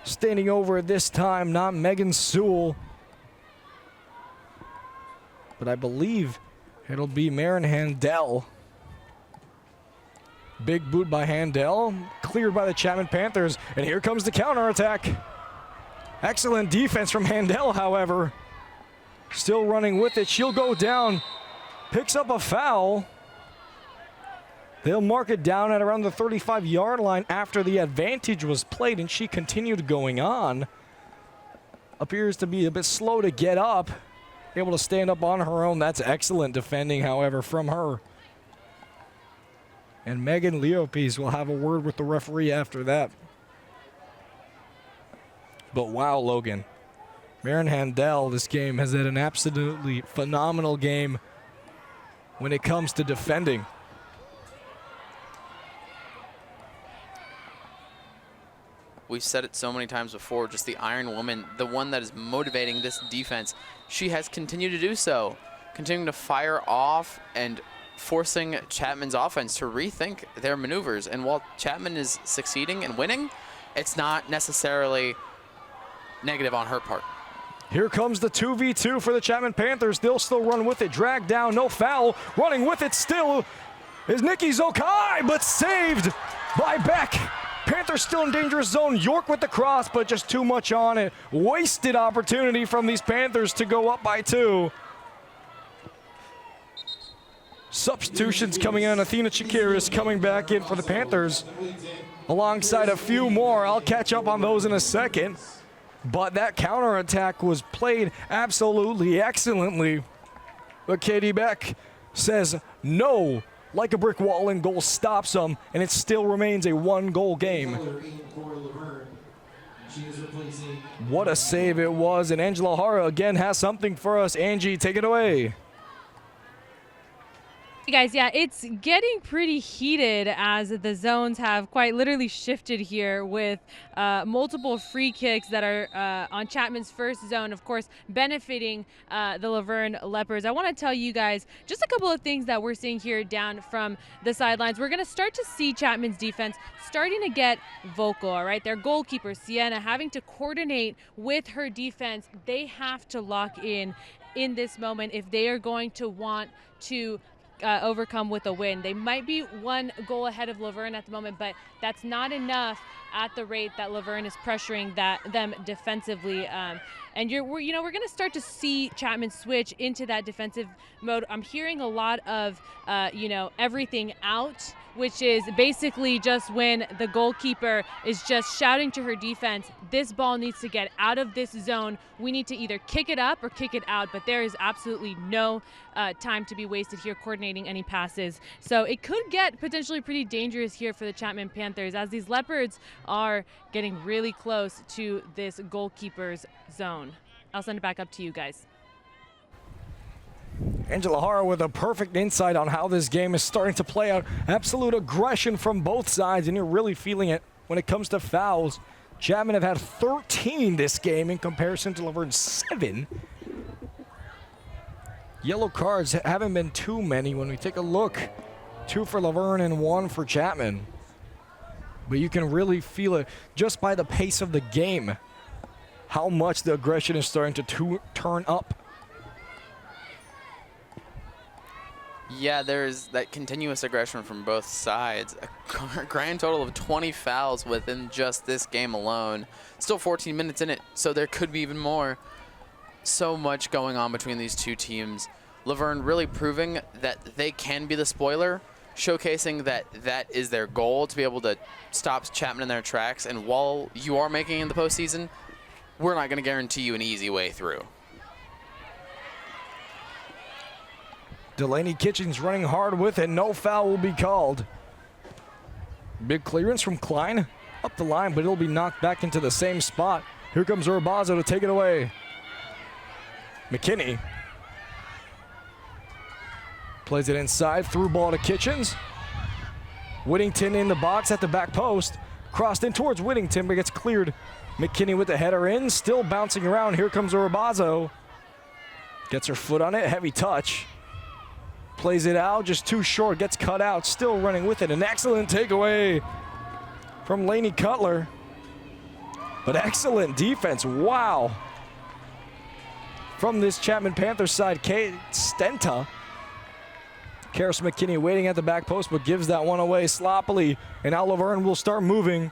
Standing over at this time, not Megan Sewell, but I believe it'll be Marin Handel. Big boot by Handel, cleared by the Chapman Panthers, and here comes the counterattack. Excellent defense from Handel, however. Still running with it, she'll go down, picks up a foul. They'll mark it down at around the 35-yard line after the advantage was played, and she continued going on. Appears to be a bit slow to get up, able to stand up on her own. That's excellent defending, however, from her. And Megan Leopes will have a word with the referee after that. But wow, Logan. Marin Handel, this game, has had an absolutely phenomenal game when it comes to defending. We've said it so many times before, just the Iron Woman, the one that is motivating this defense. She has continued to do so, continuing to fire off and forcing Chapman's offense to rethink their maneuvers. And while Chapman is succeeding and winning, it's not necessarily negative on her part. Here comes the 2v2 for the Chapman Panthers. They'll still run with it. Dragged down, no foul. Running with it still is Nikki Zokai, but saved by Beck. Panthers still in dangerous zone. York with the cross, but just too much on it. Wasted opportunity from these Panthers to go up by 2. Substitutions coming in. Athena Chakiris coming back in for the Panthers alongside a few more. I'll catch up on those in a second. But that counterattack was played absolutely excellently. But Katie Beck says no, like a brick wall, and goal stops them, and it still remains a 1-goal game. What a save it was, and Angela Hara again has something for us. Angie, take it away. Hey guys, yeah, it's getting pretty heated as the zones have quite literally shifted here with multiple free kicks that are on Chapman's first zone, of course, benefiting the Laverne Leopards. I want to tell you guys just a couple of things that we're seeing here down from the sidelines. We're going to start to see Chapman's defense starting to get vocal, all right? Their goalkeeper, Sienna, having to coordinate with her defense. They have to lock in this moment if they are going to want to overcome with a win. They might be 1 goal ahead of Laverne at the moment, but that's not enough at the rate that Laverne is pressuring them defensively. And we're going to start to see Chapman switch into that defensive mode. I'm hearing a lot of everything out, which is basically just when the goalkeeper is just shouting to her defense, this ball needs to get out of this zone. We need to either kick it up or kick it out, but there is absolutely no time to be wasted here coordinating any passes. So it could get potentially pretty dangerous here for the Chapman Panthers as these Leopards are getting really close to this goalkeeper's zone. I'll send it back up to you guys. Angela Hara with a perfect insight on how this game is starting to play out. Absolute aggression from both sides, and you're really feeling it when it comes to fouls. Chapman have had 13 this game in comparison to Laverne's 7. Yellow cards haven't been too many when we take a look. 2 for Laverne and 1 for Chapman. But you can really feel it just by the pace of the game, how much the aggression is starting to turn up. Yeah, there's that continuous aggression from both sides. A grand total of 20 fouls within just this game alone. Still 14 minutes in it, so there could be even more. So much going on between these two teams. Laverne really proving that they can be the spoiler, showcasing that that is their goal, to be able to stop Chapman in their tracks. And while you are making it in the postseason, we're not going to guarantee you an easy way through. Delaney Kitchens running hard with it. No foul will be called. Big clearance from Klein. Up the line, but it'll be knocked back into the same spot. Here comes Urbazo to take it away. McKinney plays it inside. Through ball to Kitchens. Whittington in the box at the back post. Crossed in towards Whittington, but gets cleared. McKinney with the header in. Still bouncing around. Here comes Urbazo. Gets her foot on it. Heavy touch. Plays it out, just too short, gets cut out, still running with it. An excellent takeaway from Lainey Cutler. But excellent defense, wow. From this Chapman Panthers side, Kate Stenta. Karis McKinney waiting at the back post, but gives that one away sloppily. And now Laverne will start moving.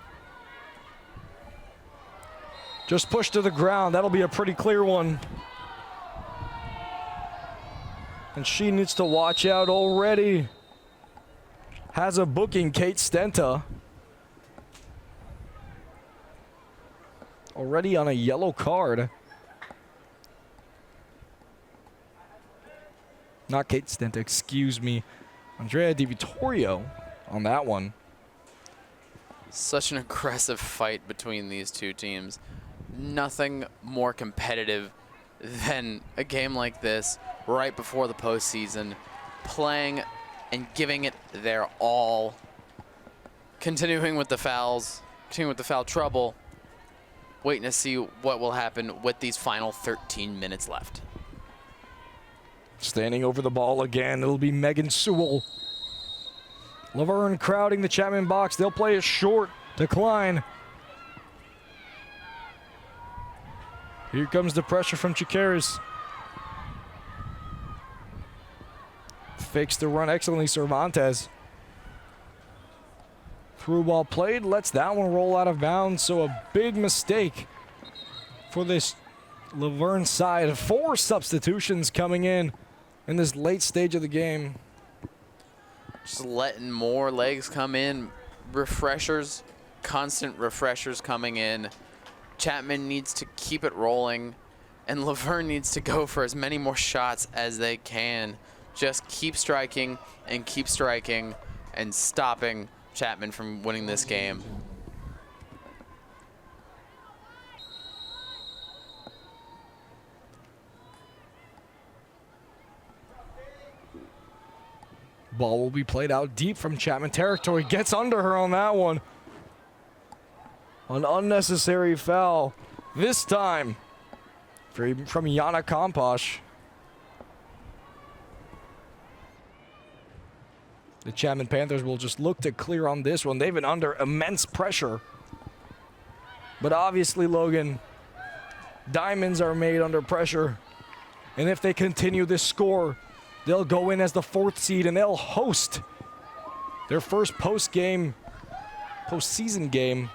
Just push to the ground, that'll be a pretty clear one. And she needs to watch out already. Has a booking, Kate Stenta. Already on a yellow card. Not Kate Stenta, excuse me. Andrea Di Vittorio on that one. Such an aggressive fight between these two teams. Nothing more competitive than a game like this right before the postseason, playing and giving it their all, continuing with the fouls, continuing with the foul trouble, waiting to see what will happen with these final 13 minutes left. Standing over the ball again, it'll be Megan Sewell. Laverne crowding the Chapman box. They'll play it short to Klein. Here comes the pressure from Chikeres. Fakes the run excellently, Cervantes. Through ball played, lets that one roll out of bounds, so a big mistake for this Laverne side. 4 substitutions coming in this late stage of the game. Just letting more legs come in. Refreshers, constant refreshers coming in. Chapman needs to keep it rolling, and Laverne needs to go for as many more shots as they can. Just keep striking and stopping Chapman from winning this game. Ball will be played out deep from Chapman territory. Gets under her on that one. An unnecessary foul. This time from Yana Komposh. The Chapman Panthers will just look to clear on this one. They've been under immense pressure. But obviously, Logan, diamonds are made under pressure. And if they continue this score, they'll go in as the 4th seed and they'll host their first postseason game.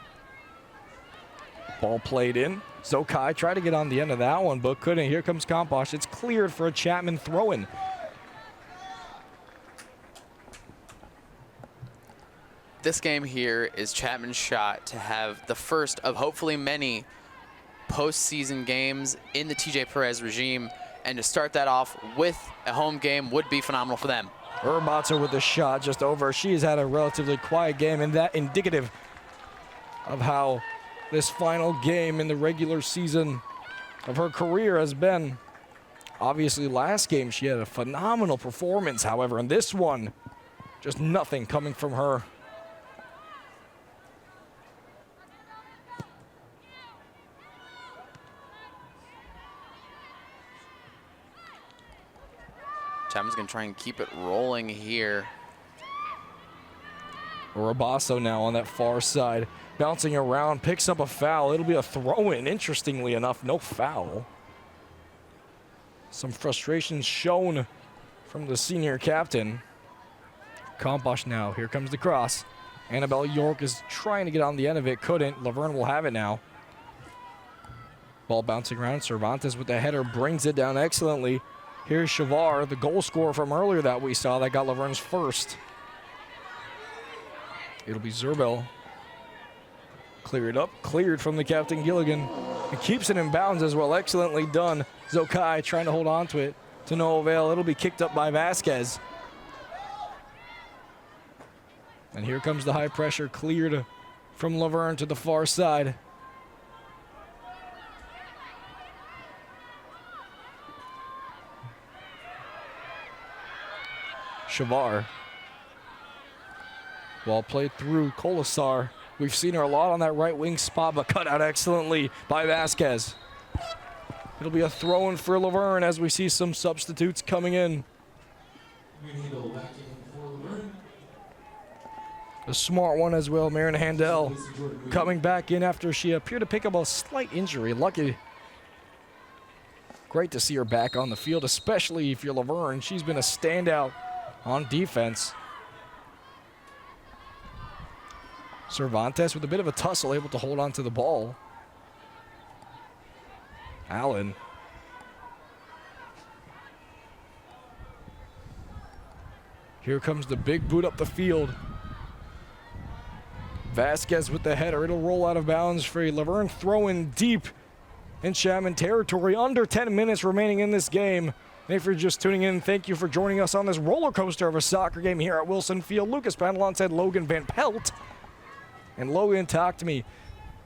Ball played in. Zokai tried to get on the end of that one, but couldn't. Here comes Komposh. It's cleared for a Chapman throw-in. This game here is Chapman's shot to have the first of hopefully many postseason games in the TJ Perez regime, and to start that off with a home game would be phenomenal for them. Urbatzer with the shot just over. She has had a relatively quiet game, and that indicative of how this final game in the regular season of her career has been. Obviously, last game she had a phenomenal performance, however, in this one, just nothing coming from her. Chapman's going to try and keep it rolling here. Robasso now on that far side, bouncing around, picks up a foul. It'll be a throw-in, interestingly enough, no foul. Some frustration shown from the senior captain. Komposh now, here comes the cross. Annabelle York is trying to get on the end of it, couldn't. Laverne will have it now. Ball bouncing around, Cervantes with the header brings it down excellently. Here's Shavar, the goal scorer from earlier that we saw that got Laverne's first. It'll be Zerbel. Cleared up, cleared from the captain Gilligan. He keeps it in bounds as well, excellently done. Zokai trying to hold on to it, to no avail. It'll be kicked up by Vasquez. And here comes the high pressure, cleared from Laverne to the far side. Shavar. Ball played through Colasar. We've seen her a lot on that right wing spot, but cut out excellently by Vasquez. It'll be a throw-in for Laverne as we see some substitutes coming in. A smart one as well, Marin Handel coming back in after she appeared to pick up a slight injury. Lucky. Great to see her back on the field, especially if you're Laverne. She's been a standout on defense. Cervantes with a bit of a tussle, able to hold on to the ball. Allen. Here comes the big boot up the field. Vasquez with the header. It'll roll out of bounds for a Laverne throw-in deep in Chapman territory. Under 10 minutes remaining in this game. And if you're just tuning in, thank you for joining us on this roller coaster of a soccer game here at Wilson Field. Lucas Pan alongside Logan Van Pelt. And Logan, talk to me.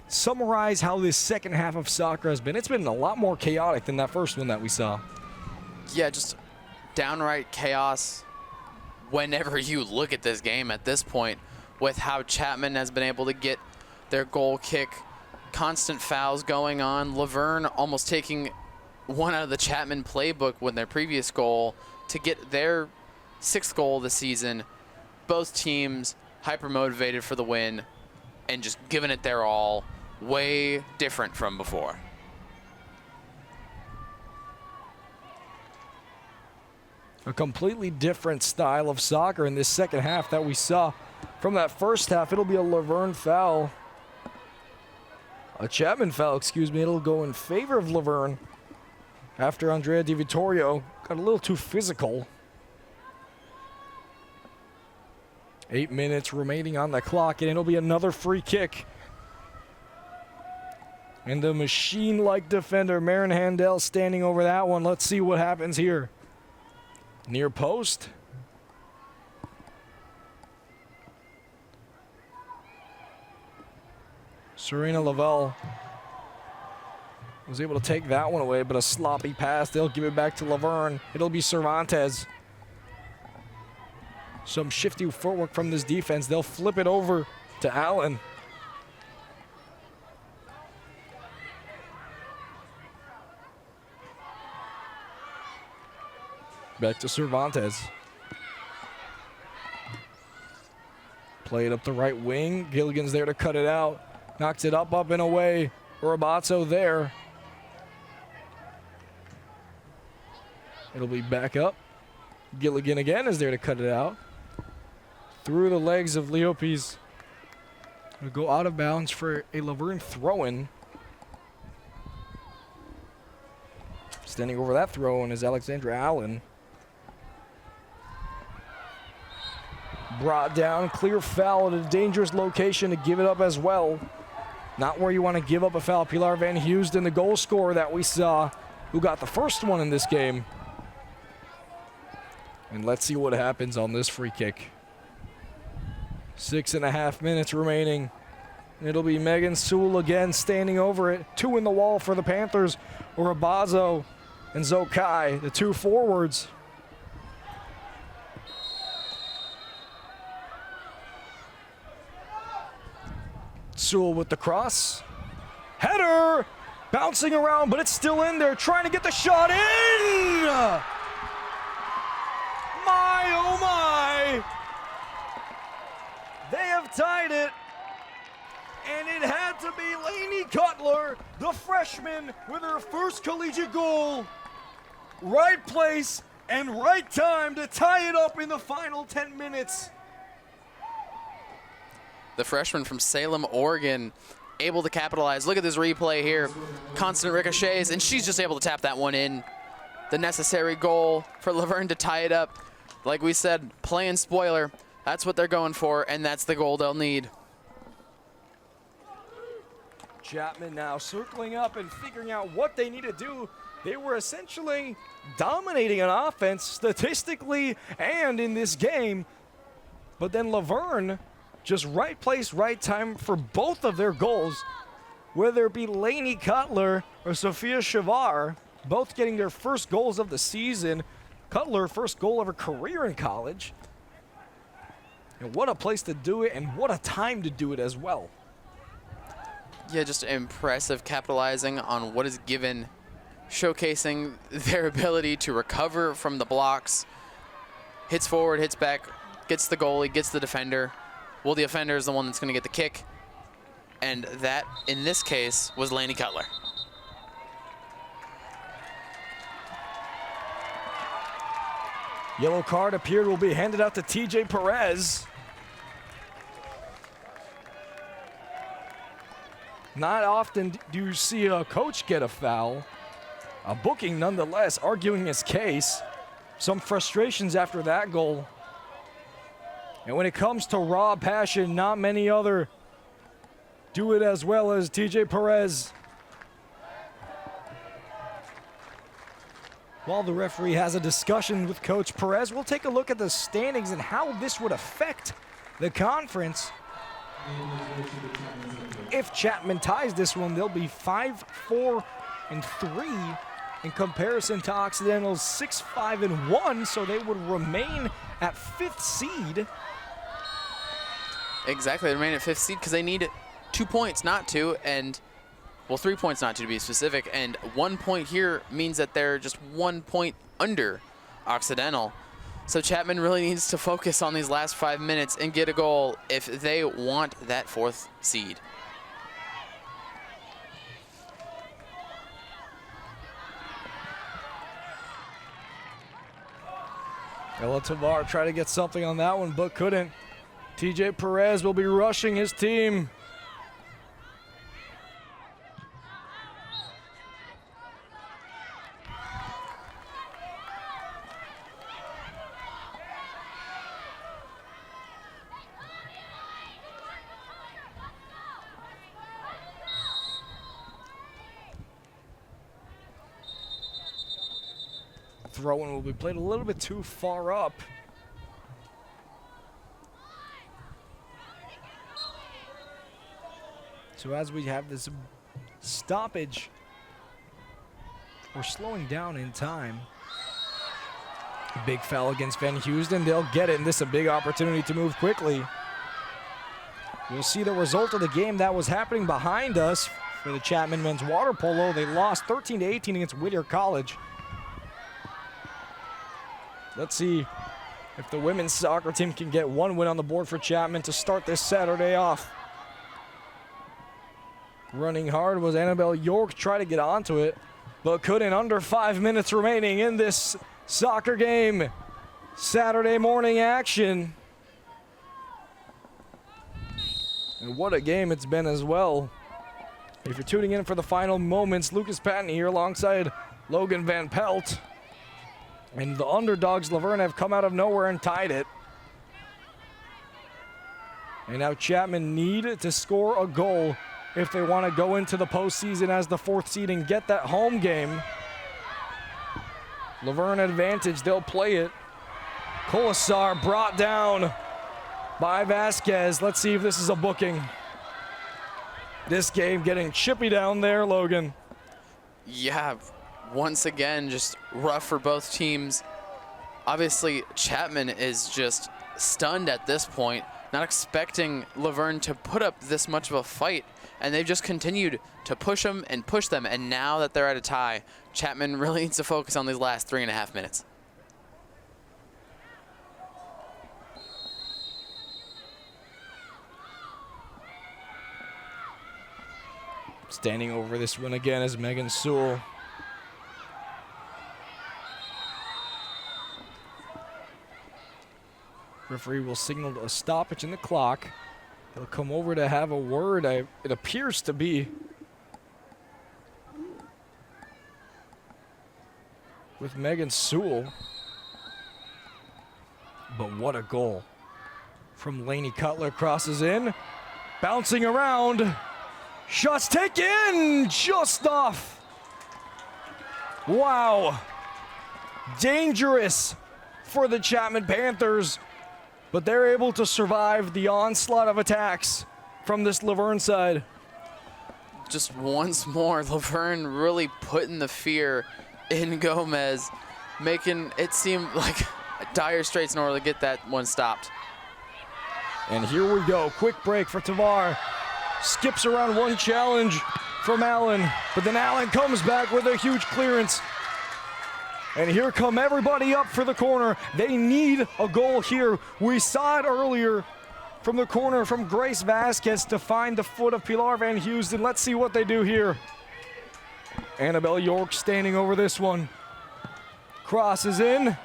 Summarize how this second half of soccer has been. It's been a lot more chaotic than that first one that we saw. Yeah, just downright chaos whenever you look at this game at this point, with how Chapman has been able to get their goal kick, constant fouls going on. Laverne almost taking one out of the Chapman playbook with their previous goal to get their 6th goal of the season. Both teams hyper motivated for the win and just giving it their all. Way different from before. A completely different style of soccer in this second half that we saw from that first half. It'll be a Laverne foul. A Chapman foul, excuse me. It'll go in favor of Laverne after Andrea Di Vittorio got a little too physical. 8 minutes remaining on the clock, and it'll be another free kick. And the machine-like defender, Maren Handel, standing over that one. Let's see what happens here. Near post. Serena Lavelle was able to take that one away, but a sloppy pass. They'll give it back to Laverne. It'll be Cervantes. Some shifty footwork from this defense. They'll flip it over to Allen. Back to Cervantes. Play it up the right wing. Gilligan's there to cut it out. Knocks it up and away. Rabazzo there. It'll be back up. Gilligan again is there to cut it out. Through the legs of Leopes. It'll go out of bounds for a Laverne throw-in. Standing over that throw-in is Alexandra Allen. Brought down, clear foul at a dangerous location to give it up as well. Not where you want to give up a foul. Pilar Van Housden, the goal scorer that we saw, who got the first one in this game. And let's see what happens on this free kick. 6.5 minutes remaining. It'll be Megan Sewell again standing over it. 2 in the wall for the Panthers. Urabazo and Zokai, the 2 forwards. Sewell with the cross. Header! Bouncing around, but it's still in there. Trying to get the shot in! My, oh my! They have tied it. And it had to be Lainey Cutler, the freshman, with her first collegiate goal. Right place and right time to tie it up in the final 10 minutes. The freshman from Salem, Oregon, able to capitalize. Look at this replay here. Constant ricochets, and she's just able to tap that one in. The necessary goal for Laverne to tie it up. Like we said, playing spoiler. That's what they're going for, and that's the goal they'll need. Chapman now circling up and figuring out what they need to do. They were essentially dominating an offense statistically and in this game. But then Laverne, just right place, right time for both of their goals. Whether it be Lainey Cutler or Sophia Chavar, both getting their first goals of the season. Cutler, first goal of her career in college. And what a place to do it, and what a time to do it as well. Yeah, just impressive, capitalizing on what is given, showcasing their ability to recover from the blocks. Hits forward, hits back, gets the goalie, gets the defender. Well, the offender is the one that's going to get the kick. And that, in this case, was Lainey Cutler. Yellow card appeared, will be handed out to TJ Perez. Not often do you see a coach get a foul. A booking nonetheless, arguing his case. Some frustrations after that goal. And when it comes to raw passion, not many other do it as well as TJ Perez. While the referee has a discussion with Coach Perez, we'll take a look at the standings and how this would affect the conference. If Chapman ties this one, they'll be 5-4-3 in comparison to Occidental's 6-5-1, so they would remain at 5th seed. Exactly, they remain at 5th seed because they need 2 points not to, and, well, 3 points not to be specific, and 1 point here means that they're just 1 point under Occidental. So Chapman really needs to focus on these last 5 minutes and get a goal if they want that 4th seed. Ella Tavar tried to get something on that one, but couldn't. TJ Perez will be rushing his team. Throw-in will be played a little bit too far up. So as we have this stoppage, we're slowing down in time. Big foul against Van Houston. They'll get it, and this is a big opportunity to move quickly. We'll see the result of the game that was happening behind us for the Chapman men's water polo. They lost 13-18 against Whittier College. Let's see if the women's soccer team can get one win on the board for Chapman to start this Saturday off. Running hard was Annabelle York, try to get onto it, but couldn't. Under 5 minutes remaining in this soccer game. Saturday morning action. And what a game it's been as well. If you're tuning in for the final moments, Lucas Patton here alongside Logan Van Pelt. And the underdogs, Laverne, have come out of nowhere and tied it. And now Chapman need to score a goal if they want to go into the postseason as the 4th seed and get that home game. Laverne advantage, they'll play it. Colasar brought down by Vasquez. Let's see if this is a booking. This game getting chippy down there, Logan. Yeah, once again, just rough for both teams. Obviously, Chapman is just stunned at this point, not expecting Laverne to put up this much of a fight, and they've just continued to push them, and now that they're at a tie, Chapman really needs to focus on these last 3.5 minutes. Standing over this one again is Megan Sewell. Referee will signal a stoppage in the clock. He'll come over to have a word. It appears to be with Megan Sewell. But what a goal from Lainey Cutler. Crosses in, bouncing around. Shots taken, just off. Wow. Dangerous for the Chapman Panthers. But they're able to survive the onslaught of attacks from this Laverne side. Just once more, Laverne really putting the fear in Gomez, making it seem like dire straits in order to get that one stopped. And here we go, quick break for Tavar. Skips around one challenge from Allen, but then Allen comes back with a huge clearance. And here come everybody up for the corner. They need a goal here. We saw it earlier from the corner from Grace Vasquez to find the foot of Pilar Van Houston. Let's see what they do here. Annabelle York standing over this one. Crosses in.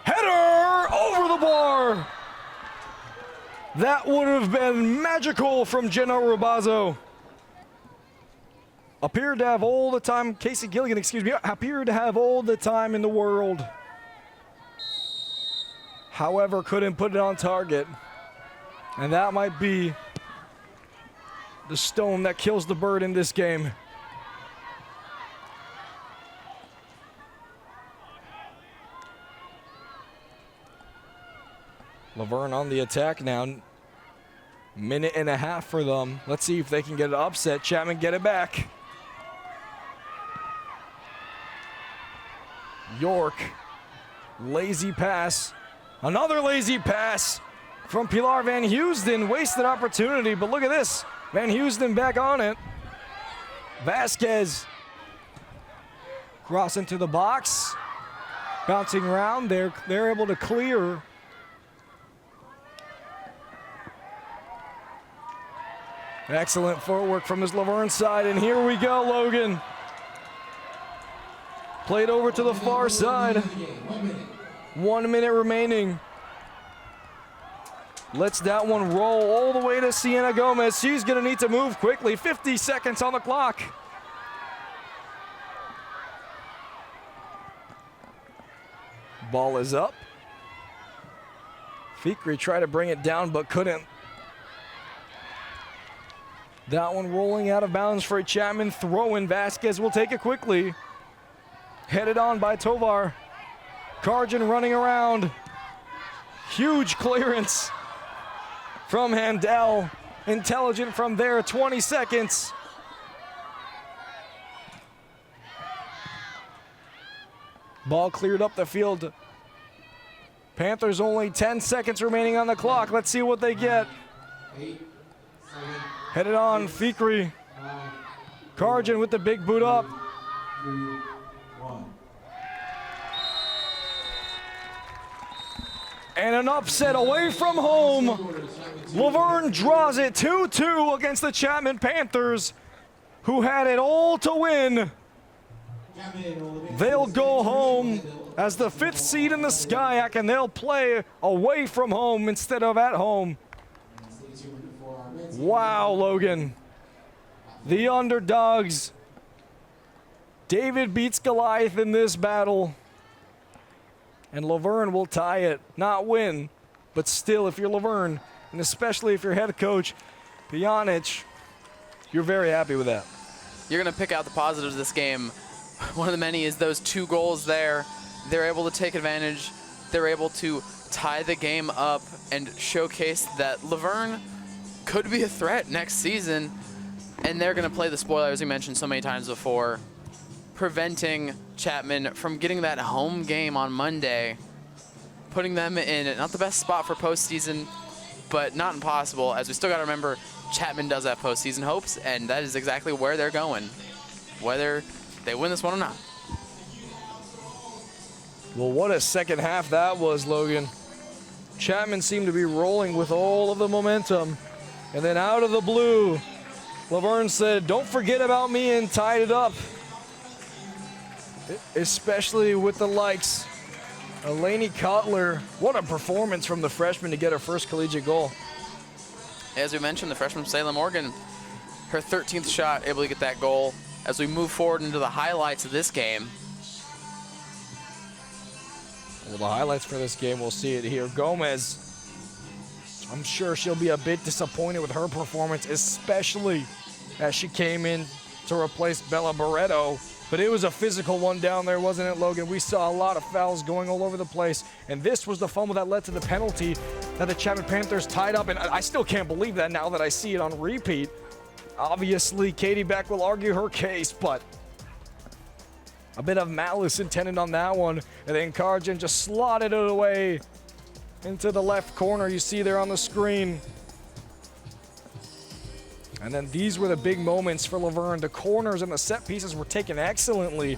Header over the bar. That would have been magical from Jenna Rubazzo. Appeared to have all the time, Casey Gilligan, excuse me, appeared to have all the time in the world. However, couldn't put it on target. And that might be the stone that kills the bird in this game. Laverne on the attack now. Minute and a half for them. Let's see if they can get it upset. Chapman get it back. York, lazy pass. Another lazy pass from Pilar Van Houston. Wasted opportunity, but look at this. Van Houston back on it. Vasquez. Cross into the box. Bouncing around. They're able to clear. Excellent footwork from his Laverne side, and here we go, Logan. Played over to the far side. 1 minute remaining. Lets that one roll all the way to Sienna Gomez. She's gonna need to move quickly. 50 seconds on the clock. Ball is up. Fikri tried to bring it down but couldn't. That one rolling out of bounds for a Chapman throw in. Vasquez will take it quickly. Headed on by Tovar. Karjan running around. Huge clearance from Handel. Intelligent from there, 20 seconds. Ball cleared up the field. Panthers only 10 seconds remaining on the clock. Let's see what they get. Headed on, Fikri. Karjan with the big boot up. And an upset away from home. Laverne draws it 2-2 against the Chapman Panthers, who had it all to win. They'll go home as the 5th seed in the SCIAC, and they'll play away from home instead of at home. Wow, Logan. The underdogs. David beats Goliath in this battle. And Laverne will tie it, not win. But still, if you're Laverne, and especially if you're head coach Pjanic, you're very happy with that. You're going to pick out the positives of this game. One of the many is those 2 goals there. They're able to take advantage. They're able to tie the game up and showcase that Laverne could be a threat next season. And they're going to play the spoiler, as we mentioned so many times before, preventing Chapman from getting that home game on Monday, putting them in not the best spot for postseason, but not impossible, as we still got to remember Chapman does have postseason hopes, and that is exactly where they're going, whether they win this one or not. Well, what a second half that was, Logan. Chapman seemed to be rolling with all of the momentum, and then out of the blue, Laverne said, "Don't forget about me," and tied it up. Especially with the likes of Lainey Cutler. What a performance from the freshman to get her first collegiate goal. As we mentioned, the freshman from Salem, Oregon, her 13th shot, able to get that goal. As we move forward into the highlights of this game. Well, the highlights for this game, we'll see it here. Gomez, I'm sure she'll be a bit disappointed with her performance, especially as she came in to replace Bella Barreto. But it was a physical one down there, wasn't it, Logan? We saw a lot of fouls going all over the place, and this was the fumble that led to the penalty that the Chapman Panthers tied up, and I still can't believe that now that I see it on repeat. Obviously, Katie Beck will argue her case, but a bit of malice intended on that one, and then Karjan just slotted it away into the left corner you see there on the screen. And then these were the big moments for Laverne. The corners and the set pieces were taken excellently.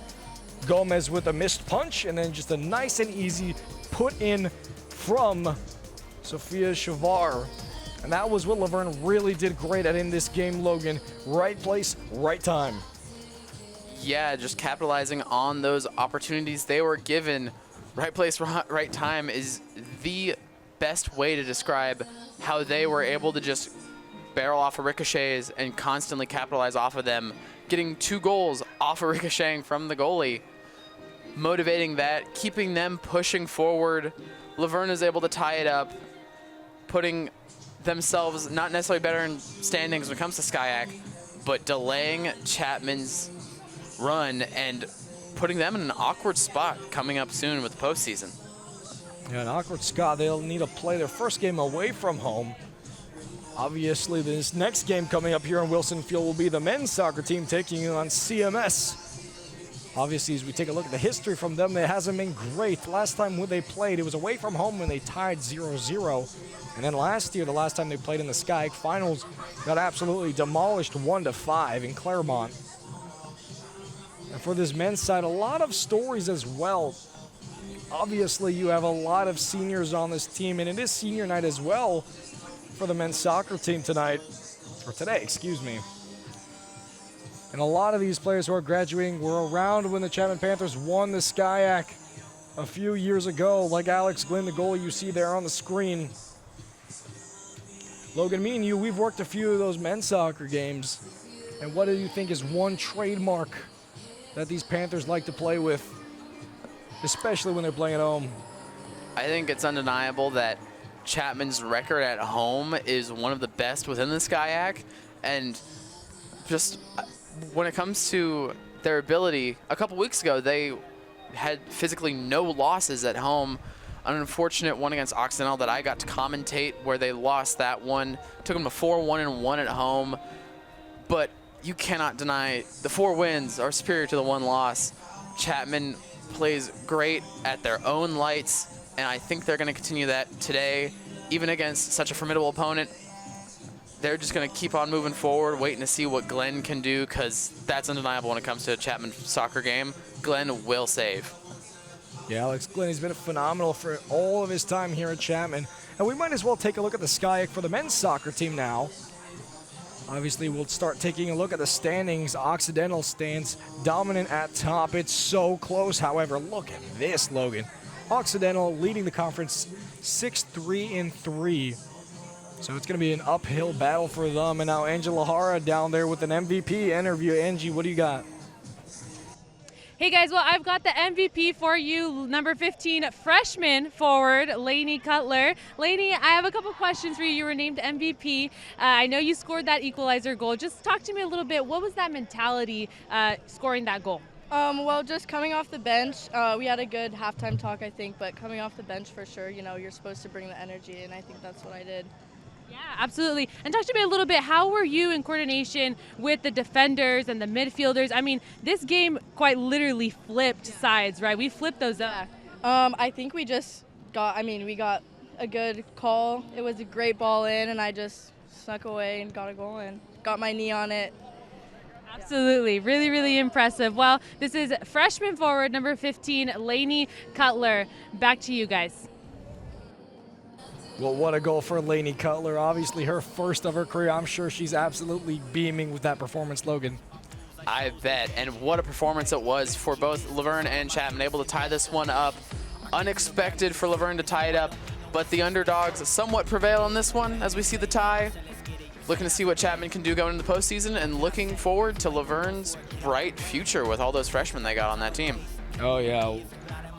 Gomez with a missed punch, and then just a nice and easy put in from Sophia Chavar. And that was what Laverne really did great at in this game, Logan. Right place, right time. Yeah, just capitalizing on those opportunities they were given. Right place, right time is the best way to describe how they were able to just barrel off of ricochets and constantly capitalize off of them, getting 2 goals off of ricocheting from the goalie, motivating that, keeping them pushing forward. Laverne is able to tie it up, putting themselves not necessarily better in standings when it comes to SCIAC, but delaying Chapman's run and putting them in an awkward spot coming up soon with the postseason. Yeah, an awkward spot. They'll need to play their first game away from home. Obviously, this next game coming up here in Wilson Field will be the men's soccer team taking on CMS. Obviously, as we take a look at the history from them, it hasn't been great. Last time when they played, it was away from home when they tied 0-0. And then last year, the last time they played in the SCIAC finals, got absolutely demolished 1-5 in Claremont. And for this men's side, a lot of stories as well. Obviously, you have a lot of seniors on this team, and it is senior night as well for the men's soccer team tonight, or today, excuse me. And a lot of these players who are graduating were around when the Chapman Panthers won the SCIAC. a few years ago, like Alex Glenn, the goalie you see there on the screen. Logan, me and you, we've worked a few of those men's soccer games. And what do you think is one trademark that these Panthers like to play with, especially when they're playing at home? I think it's undeniable that Chapman's record at home is one of the best within the SCIAC. And just when it comes to their ability, a couple weeks ago, they had physically no losses at home. An unfortunate one against Occidental that I got to commentate where they lost that one. Took them to 4-1-1 at home. But you cannot deny the 4 wins are superior to the 1 loss. Chapman plays great at their own lights, and I think they're going to continue that today, even against such a formidable opponent. They're just going to keep on moving forward, waiting to see what Glenn can do, because that's undeniable when it comes to a Chapman soccer game. Glenn will save. Yeah, Alex Glenn has been phenomenal for all of his time here at Chapman. And we might as well take a look at the SCIAC for the men's soccer team now. Obviously, we'll start taking a look at the standings. Occidental stands dominant at top. It's so close. However, look at this, Logan. Occidental leading the conference 6-3-3. So it's going to be an uphill battle for them. And now Angela Hara down there with an MVP interview. Angie, what do you got? Hey guys, well, I've got the MVP for you, number 15 freshman forward, Lainey Cutler. Lainey, I have a couple questions for you. You were named MVP. I know you scored that equalizer goal. Just talk to me a little bit. What was that mentality scoring that goal? Well, just coming off the bench, we had a good halftime talk, I think, but coming off the bench for sure, you know, you're supposed to bring the energy, and I think that's what I did. Yeah, absolutely. And talk to me a little bit, how were you in coordination with the defenders and the midfielders? I mean, this game quite literally flipped sides, right? We flipped those up. I think we just got, we got a good call. It was a great ball in, and I just snuck away and got a goal in. Got my knee on it. Absolutely. Really, really impressive. Well, this is freshman forward, number 15, Lainey Cutler. Back to you guys. Well, what a goal for Lainey Cutler. Obviously, her first of her career. I'm sure she's absolutely beaming with that performance, Logan. I bet. And what a performance it was for both Laverne and Chapman, able to tie this one up. Unexpected for Laverne to tie it up, but the underdogs somewhat prevail in this one as we see the tie. Looking to see what Chapman can do going into the postseason, and looking forward to Laverne's bright future with all those freshmen they got on that team. Oh, yeah.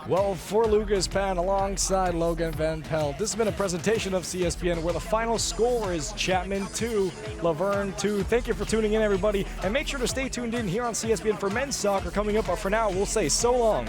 Well, for Lucas Pan alongside Logan Van Pelt, this has been a presentation of CSBN where the final score is Chapman 2, Laverne 2. Thank you for tuning in, everybody, and make sure to stay tuned in here on CSBN for men's soccer coming up. But for now, we'll say so long.